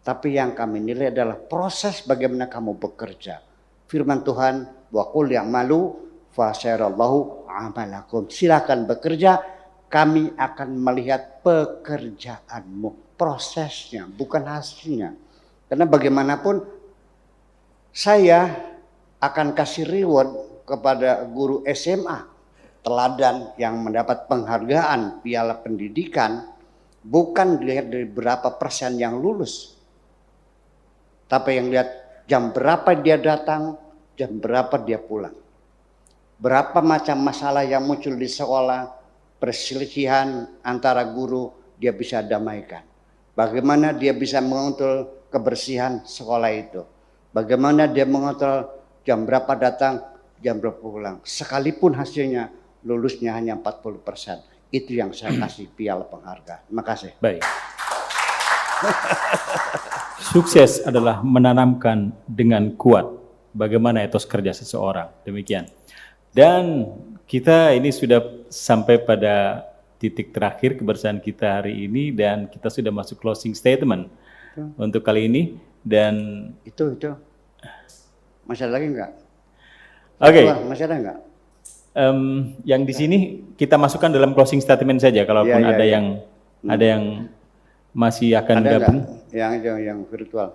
Tapi yang kami nilai adalah proses bagaimana kamu bekerja. Firman Tuhan, wa qul ya'malu fa sayarallahu amalakum. Silakan bekerja, kami akan melihat pekerjaanmu, prosesnya, bukan hasilnya. Karena bagaimanapun saya akan kasih reward kepada guru SMA teladan yang mendapat penghargaan piala pendidikan bukan dilihat dari berapa persen yang lulus, tapi yang lihat jam berapa dia datang, jam berapa dia pulang. Berapa macam masalah yang muncul di sekolah, perselisihan antara guru dia bisa damaikan. Bagaimana dia bisa mengontrol kebersihan sekolah itu. Bagaimana dia mengontrol jam berapa datang, jam berapa pulang. Sekalipun hasilnya lulusnya hanya 40%. Itu yang saya kasih piala penghargaan. Terima kasih. Baik. Sukses adalah menanamkan dengan kuat bagaimana etos kerja seseorang. Demikian. Dan kita ini sudah sampai pada titik terakhir kebersamaan kita hari ini dan kita sudah masuk closing statement untuk kali ini dan itu masih ada lagi enggak? Oke. Masih ada enggak? Yang di sini kita masukkan dalam closing statement saja kalaupun ada yang masih akan ada gabung. Yang virtual.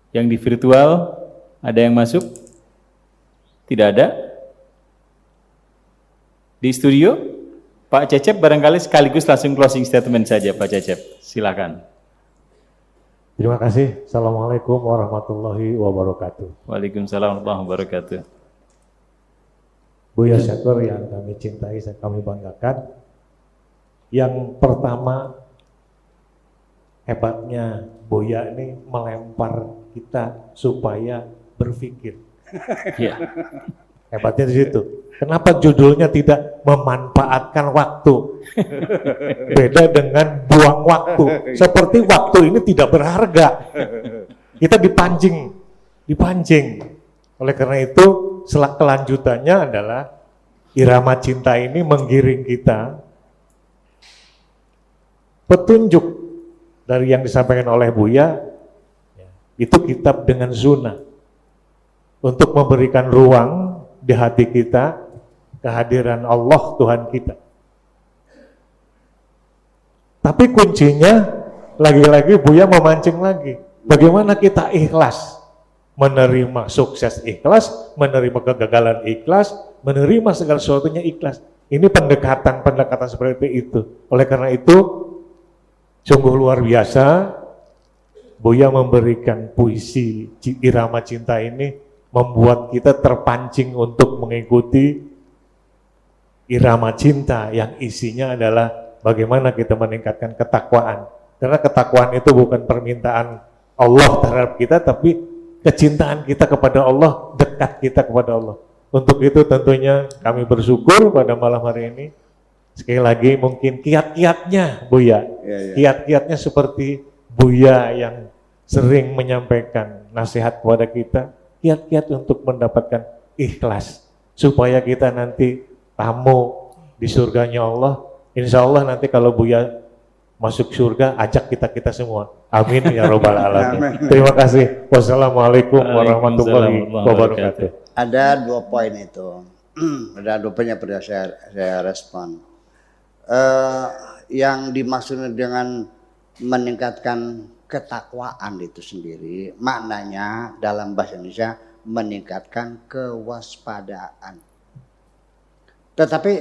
Yang di virtual ada yang masuk? Tidak ada? Di studio, Pak Cecep barangkali sekaligus langsung closing statement saja Pak Cecep, silakan. Terima kasih. Assalamualaikum warahmatullahi wabarakatuh. Waalaikumsalam warahmatullahi wabarakatuh. Buya Syakur yang kami cintai, kami banggakan. Yang pertama, hebatnya Buya ini melempar kita supaya berpikir. Ya. Hebatnya di situ. Kenapa judulnya tidak memanfaatkan waktu? Beda dengan buang waktu. Seperti waktu ini tidak berharga. Kita dipancing. Oleh karena itu, kelanjutannya adalah irama cinta ini menggiring kita petunjuk dari yang disampaikan oleh Buya, itu kitab dengan sunnah untuk memberikan ruang di hati kita kehadiran Allah Tuhan kita. Tapi kuncinya lagi-lagi Buya memancing lagi, bagaimana kita ikhlas menerima sukses ikhlas, menerima kegagalan ikhlas, menerima segala sesuatunya ikhlas. Ini pendekatan seperti itu. Oleh karena itu sungguh luar biasa Buya memberikan puisi Irama Cinta ini, membuat kita terpancing untuk mengikuti irama cinta yang isinya adalah bagaimana kita meningkatkan ketakwaan. Karena ketakwaan itu bukan permintaan Allah terhadap kita, tapi kecintaan kita kepada Allah, dekat kita kepada Allah. Untuk itu tentunya kami bersyukur pada malam hari ini. Sekali lagi mungkin kiat-kiatnya Buya, kiat-kiatnya seperti Buya yang sering menyampaikan nasihat kepada kita, kiat-kiat untuk mendapatkan ikhlas, supaya kita nanti tamu di surganya Allah. Insya Allah nanti kalau Buya masuk surga, ajak kita semua. Amin ya robbal alamin. Terima kasih. Wassalamualaikum warahmatullahi wabarakatuh. Ada 2 poin itu. Ada 2 poin yang perlu saya respon. Yang dimaksud dengan meningkatkan ketakwaan itu sendiri, maknanya dalam bahasa Indonesia meningkatkan kewaspadaan. Tetapi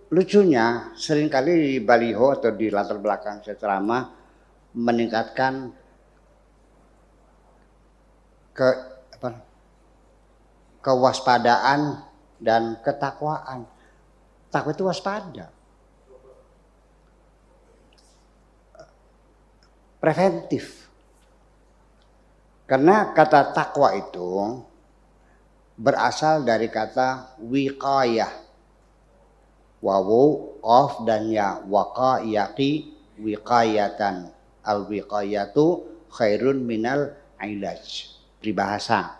lucunya seringkali di baliho atau di latar belakang ceramah meningkatkan kewaspadaan dan ketakwaan. Takwa itu waspada, preventif. Karena kata takwa itu berasal dari kata wiqayah. Wawu, qaf dan ya, waqa yaqi wiqayatan. Al wiqayatu khairun minal ilaj. Peribahasa.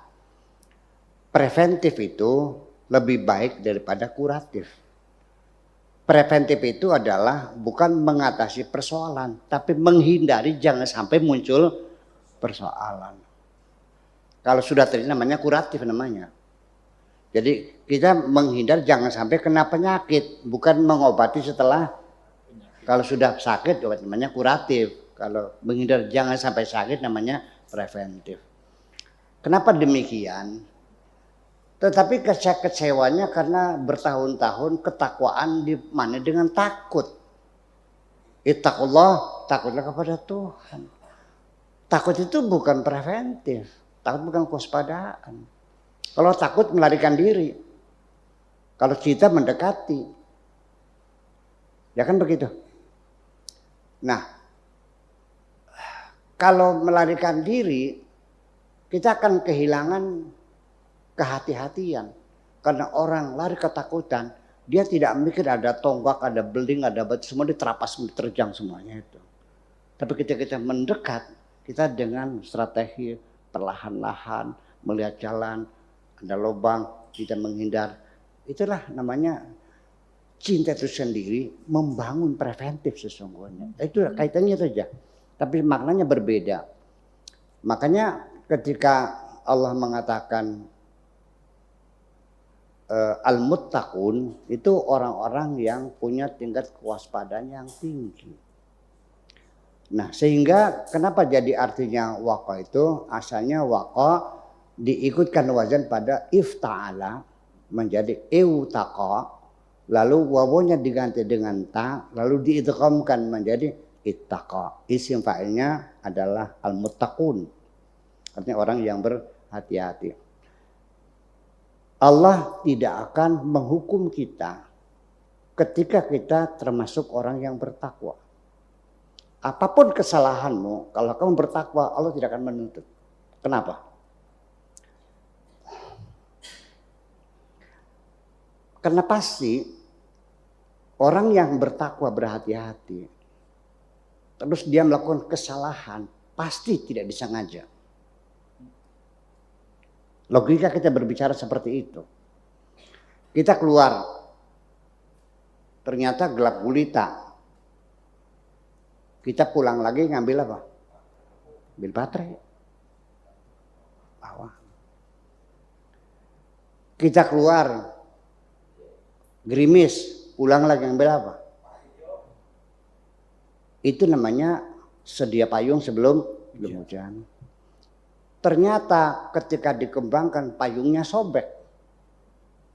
Preventif itu lebih baik daripada kuratif. Preventif itu adalah bukan mengatasi persoalan, tapi menghindari jangan sampai muncul persoalan. Kalau sudah terjadi namanya kuratif namanya. Jadi kita menghindar jangan sampai kena penyakit, bukan mengobati setelah. Kalau sudah sakit namanya kuratif. Kalau menghindar jangan sampai sakit namanya preventif. Kenapa demikian? Tetapi kecewanya karena bertahun-tahun ketakwaan dimana dengan takut. Ittaqullah, takutlah kepada Tuhan. Takut itu bukan preventif, takut bukan kewaspadaan. Kalau takut melarikan diri, kalau kita mendekati, ya kan begitu. Nah, kalau melarikan diri, kita akan kehilangan kehati-hatian. Karena orang lari ketakutan, dia tidak mikir ada tonggak, ada beling, ada batu, semua diterapas, diterjang semuanya itu. Tapi ketika kita mendekat, kita dengan strategi perlahan-lahan melihat jalan, ada lubang, kita menghindar. Itulah namanya cinta itu sendiri membangun preventif sesungguhnya. Itu kaitannya saja, tapi maknanya berbeda. Makanya ketika Allah mengatakan al-muttaqun itu orang-orang yang punya tingkat kewaspadaan yang tinggi. Nah, sehingga kenapa jadi artinya waqa itu asalnya waqa diikutkan wazan pada ifta'ala menjadi eutaqa, lalu wawunya diganti dengan ta, lalu diidghamkan menjadi ittaqa. Isim fa'ilnya adalah al-muttaqun. Artinya orang yang berhati-hati. Allah tidak akan menghukum kita ketika kita termasuk orang yang bertakwa. Apapun kesalahanmu, kalau kamu bertakwa, Allah tidak akan menuntut. Kenapa? Karena pasti orang yang bertakwa berhati-hati, terus dia melakukan kesalahan, pasti tidak disengaja. Logika kita berbicara seperti itu. Kita keluar, ternyata gelap gulita. Kita pulang lagi ngambil apa? Ambil baterai. Bawa. Kita keluar, gerimis, pulang lagi ngambil apa? Itu namanya sedia payung sebelum hujan. Ternyata ketika dikembangkan payungnya sobek.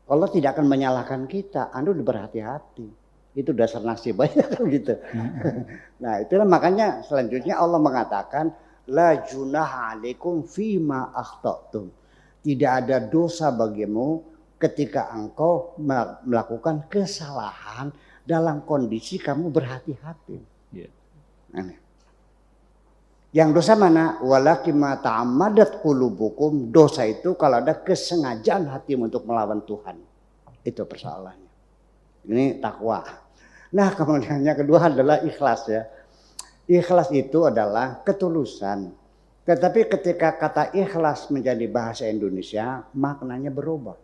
Allah tidak akan menyalahkan kita, Anda udah berhati-hati. Itu dasar nasib aja kan gitu. Nah, itulah makanya selanjutnya Allah mengatakan la junaha alaikum fima akhtatum. Tidak ada dosa bagimu ketika engkau melakukan kesalahan dalam kondisi kamu berhati-hati. Yeah. Nah, yang dosa mana? Walakin ma ta'ammadat qulubukum. Dosa itu kalau ada kesengajaan hatimu untuk melawan Tuhan. Itu persoalannya. Ini takwa. Nah, kemudian yang kedua adalah ikhlas ya. Ikhlas itu adalah ketulusan. Tetapi ketika kata ikhlas menjadi bahasa Indonesia, maknanya berubah.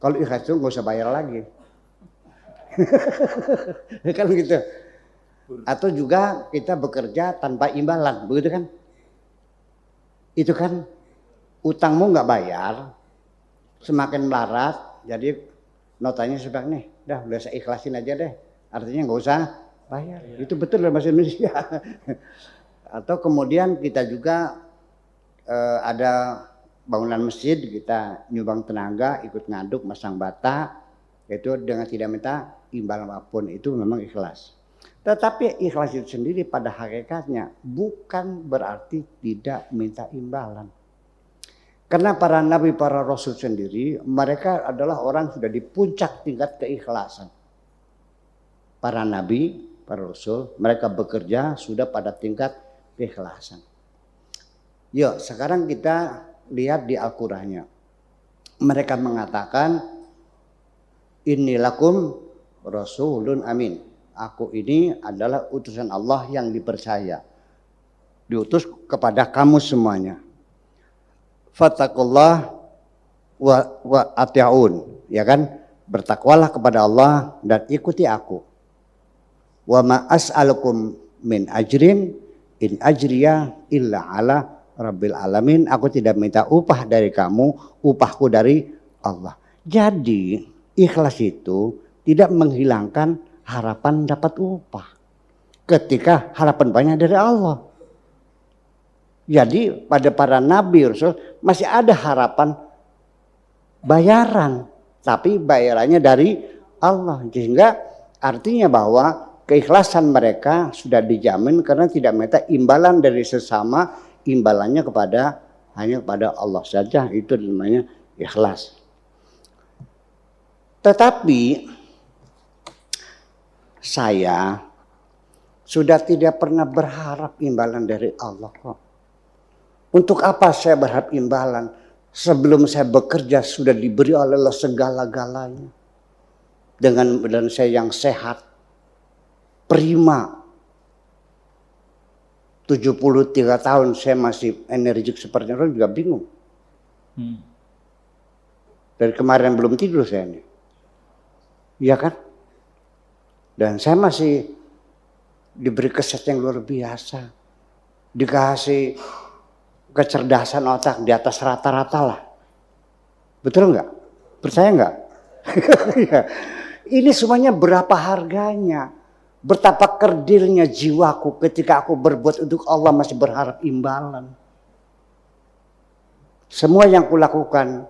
Kalau ikhlas itu nggak usah bayar lagi. Kan gitu. Atau juga kita bekerja tanpa imbalan, begitu kan? Itu kan utangmu nggak bayar, semakin melarat, jadi notanya sudah nih, udah saya ikhlasin aja deh. Artinya nggak usah bayar. Itu betul dalam bahasa Indonesia. Atau kemudian kita juga ada bangunan masjid, kita nyumbang tenaga, ikut ngaduk, masang bata, itu dengan tidak minta imbalan apapun, itu memang ikhlas. Tetapi ikhlas itu sendiri pada hakikatnya bukan berarti tidak minta imbalan. Karena para nabi, para rasul sendiri, mereka adalah orang sudah di puncak tingkat keikhlasan. Para nabi, para rasul, mereka bekerja sudah pada tingkat keikhlasan. Yuk, sekarang kita lihat di Al-Qur'annya. Mereka mengatakan, Innilakum rasulun amin. Aku ini adalah utusan Allah yang dipercaya. Diutus kepada kamu semuanya. Fattakullah wa ati'un. Ya kan? Bertakwalah kepada Allah dan ikuti aku. Wa ma as'alukum min ajrin in ajriya illa ala rabbil alamin. Aku tidak minta upah dari kamu, upahku dari Allah. Jadi ikhlas itu tidak menghilangkan harapan dapat upah ketika harapan banyak dari Allah. Jadi pada para nabi rasul masih ada harapan bayaran, tapi bayarannya dari Allah. Sehingga artinya bahwa keikhlasan mereka sudah dijamin karena tidak minta imbalan dari sesama, imbalannya hanya kepada Allah saja. Itu namanya ikhlas. Tetapi saya sudah tidak pernah berharap imbalan dari Allah kok. Untuk apa saya berharap imbalan? Sebelum saya bekerja sudah diberi oleh Allah segala-galanya. Dengan badan saya yang sehat, prima. 73 tahun saya masih energik seperti itu, juga bingung. Dari kemarin belum tidur saya ini. Iya kan? Dan saya masih diberi kesehatan yang luar biasa. Dikasih kecerdasan otak di atas rata-rata lah. Betul nggak? Percaya nggak? Ini semuanya berapa harganya? Betapa kerdilnya jiwaku ketika aku berbuat untuk Allah masih berharap imbalan. Semua yang kulakukan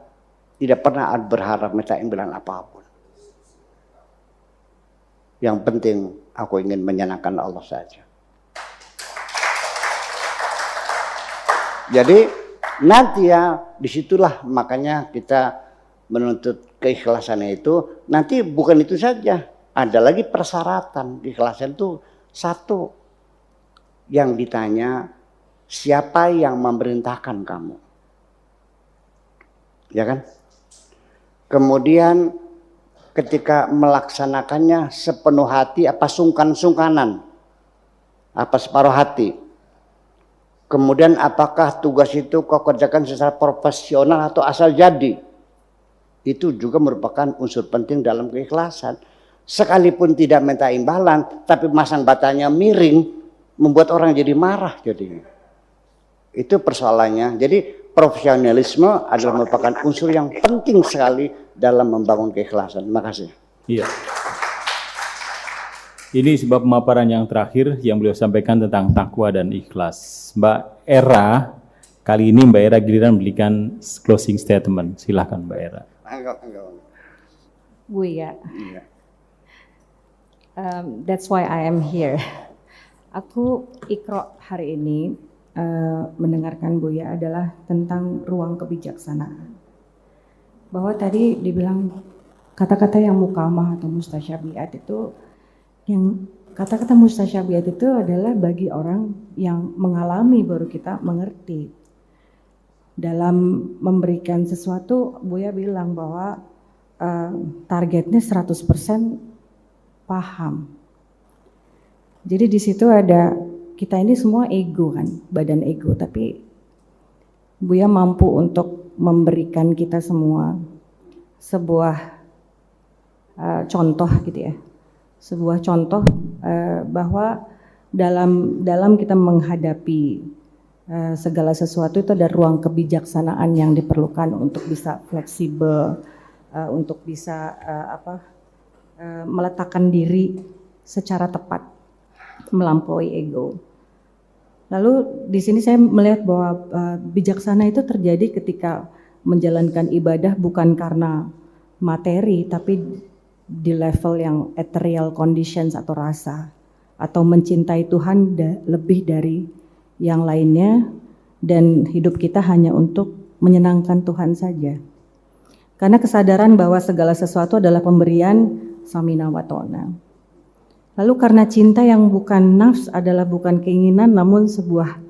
tidak pernah berharap minta imbalan apapun. Yang penting aku ingin menyenangkan Allah saja. Jadi nanti ya disitulah makanya kita menuntut keikhlasannya itu. Nanti bukan itu saja, ada lagi persyaratan. Keikhlasan itu satu, yang ditanya siapa yang memerintahkan kamu, ya kan? Kemudian ketika melaksanakannya sepenuh hati apa sungkan-sungkanan, apa separuh hati. Kemudian apakah tugas itu kau kerjakan secara profesional atau asal jadi. Itu juga merupakan unsur penting dalam keikhlasan. Sekalipun tidak minta imbalan, tapi masang batanya miring, membuat orang jadi marah jadinya. Itu persoalannya. Jadi profesionalisme adalah merupakan unsur yang penting sekali dalam membangun keikhlasan. Terima kasih. Iya. Ini sebab pemaparan yang terakhir yang beliau sampaikan tentang takwa dan ikhlas. Mbak Era, kali ini Mbak Era giliran memberikan closing statement. Silahkan Mbak Era. Enggak. Buya, Iya. that's why I am here. Aku Iqra hari ini mendengarkan Buya adalah tentang ruang kebijaksanaan. Bahwa tadi dibilang kata-kata yang mukamah atau mustasyabihat itu, yang kata-kata mustasyabihat itu adalah bagi orang yang mengalami baru kita mengerti. Dalam memberikan sesuatu, Buya bilang bahwa targetnya 100% paham. Jadi di situ ada, kita ini semua ego kan, badan ego, tapi Buya mampu untuk memberikan kita semua sebuah contoh gitu ya. Sebuah contoh bahwa dalam kita menghadapi segala sesuatu itu ada ruang kebijaksanaan yang diperlukan untuk bisa fleksibel, untuk bisa meletakkan diri secara tepat, melampaui ego. Lalu di sini saya melihat bahwa bijaksana itu terjadi ketika menjalankan ibadah bukan karena materi, tapi di level yang ethereal conditions atau rasa, atau mencintai Tuhan lebih dari yang lainnya, dan hidup kita hanya untuk menyenangkan Tuhan saja. Karena kesadaran bahwa segala sesuatu adalah pemberian samina wa ta'na. Lalu karena cinta yang bukan nafs adalah bukan keinginan namun sebuah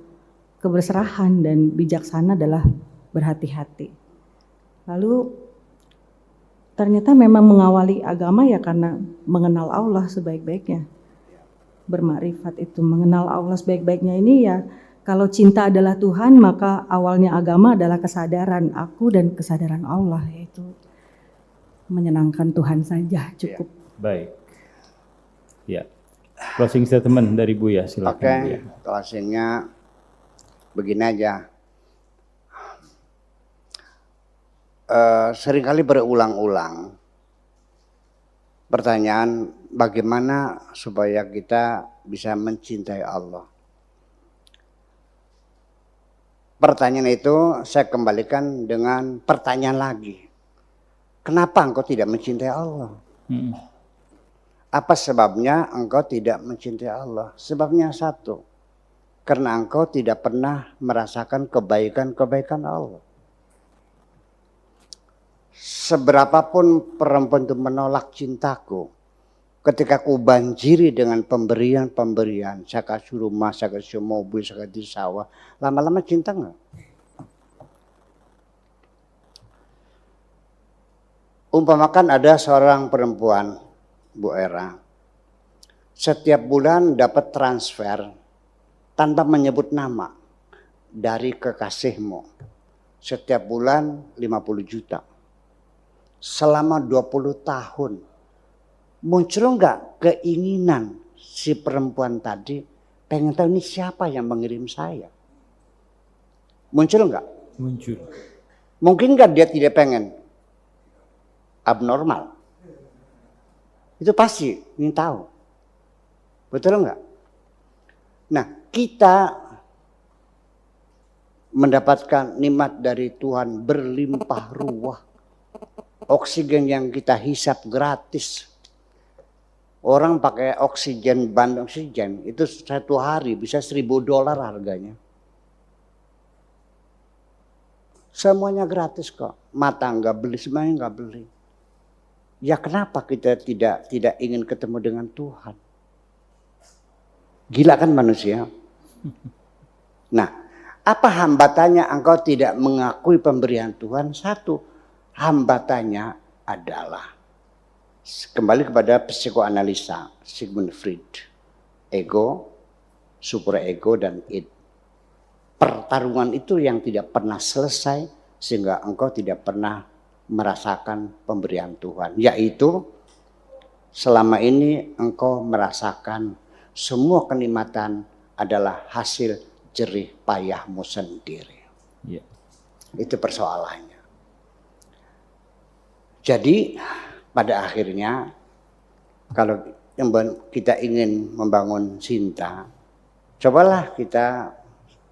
keberserahan, dan bijaksana adalah berhati-hati. Lalu ternyata memang mengawali agama ya karena mengenal Allah sebaik-baiknya. Bermakrifat itu mengenal Allah sebaik-baiknya ini ya, kalau cinta adalah Tuhan maka awalnya agama adalah kesadaran aku dan kesadaran Allah, yaitu menyenangkan Tuhan saja cukup. Baik. Ya. Closing statement dari Buya, silakan. Oke, closingnya begini aja. Seringkali berulang-ulang pertanyaan bagaimana supaya kita bisa mencintai Allah. Pertanyaan itu saya kembalikan dengan pertanyaan lagi. Kenapa engkau tidak mencintai Allah? Apa sebabnya engkau tidak mencintai Allah? Sebabnya satu, karena engkau tidak pernah merasakan kebaikan-kebaikan Allah. Seberapapun perempuan itu menolak cintaku, ketika ku banjiri dengan pemberian-pemberian, saya kasih rumah, saya kasih mobil, saya kasih sawah, lama-lama cinta enggak? Umpamakan ada seorang perempuan, Bu Era, setiap bulan dapat transfer tanpa menyebut nama dari kekasihmu. Setiap bulan 50 juta. Selama 20 tahun. Muncul enggak keinginan si perempuan tadi pengen tahu ini siapa yang mengirim saya? Muncul enggak? Muncul. Mungkin enggak dia tidak pengen? Abnormal. Itu pasti ingin tahu. Betul enggak? Nah, kita mendapatkan nikmat dari Tuhan berlimpah ruah. Oksigen yang kita hisap gratis. Orang pakai oksigen, ban oksigen itu satu hari bisa $1.000 harganya. Semuanya gratis kok. Mata enggak beli, semuanya enggak beli. Ya kenapa kita tidak ingin ketemu dengan Tuhan? Gila kan manusia? Nah, apa hambatannya engkau tidak mengakui pemberian Tuhan? Satu, hambatannya adalah kembali kepada psikoanalisa Sigmund Freud. Ego, superego, dan id. Pertarungan itu yang tidak pernah selesai sehingga engkau tidak pernah merasakan pemberian Tuhan. Yaitu selama ini engkau merasakan semua kenikmatan adalah hasil jerih payahmu sendiri. Ya. Itu persoalannya. Jadi pada akhirnya kalau kita ingin membangun cinta, cobalah kita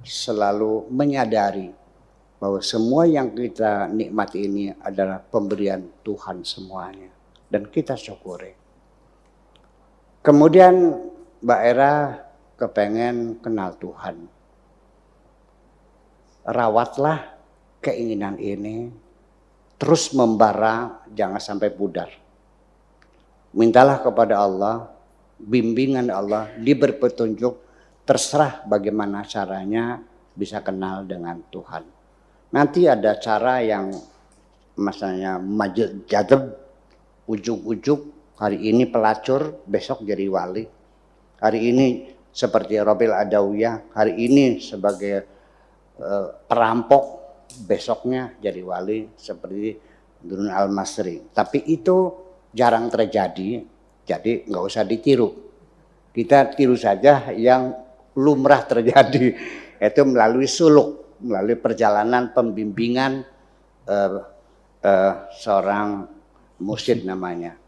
selalu menyadari bahwa semua yang kita nikmati ini adalah pemberian Tuhan semuanya. Dan kita syukuri. Kemudian Mbak Era kepengen kenal Tuhan. Rawatlah keinginan ini, terus membara, jangan sampai pudar. Mintalah kepada Allah, bimbingan Allah, diberi petunjuk, terserah bagaimana caranya bisa kenal dengan Tuhan. Nanti ada cara yang misalnya jadab, ujuk-ujuk, hari ini pelacur, besok jadi wali. Hari ini seperti Rabil Adawiyah, hari ini sebagai perampok, besoknya jadi wali seperti Durun Al-Masri. Tapi itu jarang terjadi, jadi nggak usah ditiru. Kita tiru saja yang lumrah terjadi, yaitu melalui suluk, melalui perjalanan pembimbingan seorang mursyid namanya.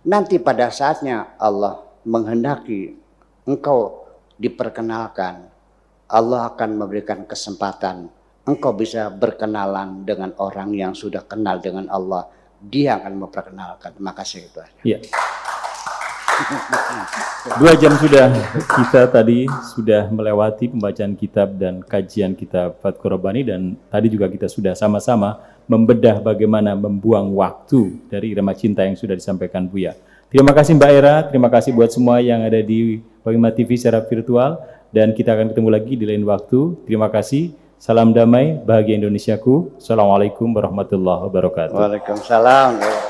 Nanti pada saatnya Allah menghendaki engkau diperkenalkan, Allah akan memberikan kesempatan engkau bisa berkenalan dengan orang yang sudah kenal dengan Allah. Dia akan memperkenalkan. Terima kasih itu aja. Ya. 2 jam sudah kita tadi sudah melewati pembacaan kitab dan kajian kitab Fatku Rabbani, dan tadi juga kita sudah sama-sama membedah bagaimana membuang waktu dari irama cinta yang sudah disampaikan Buya. Terima kasih Mbak Era, terima kasih buat semua yang ada di Bagaimana TV secara virtual, dan kita akan ketemu lagi di lain waktu. Terima kasih. Salam damai, bahagia Indonesiaku. Assalamualaikum warahmatullahi wabarakatuh. Waalaikumsalam.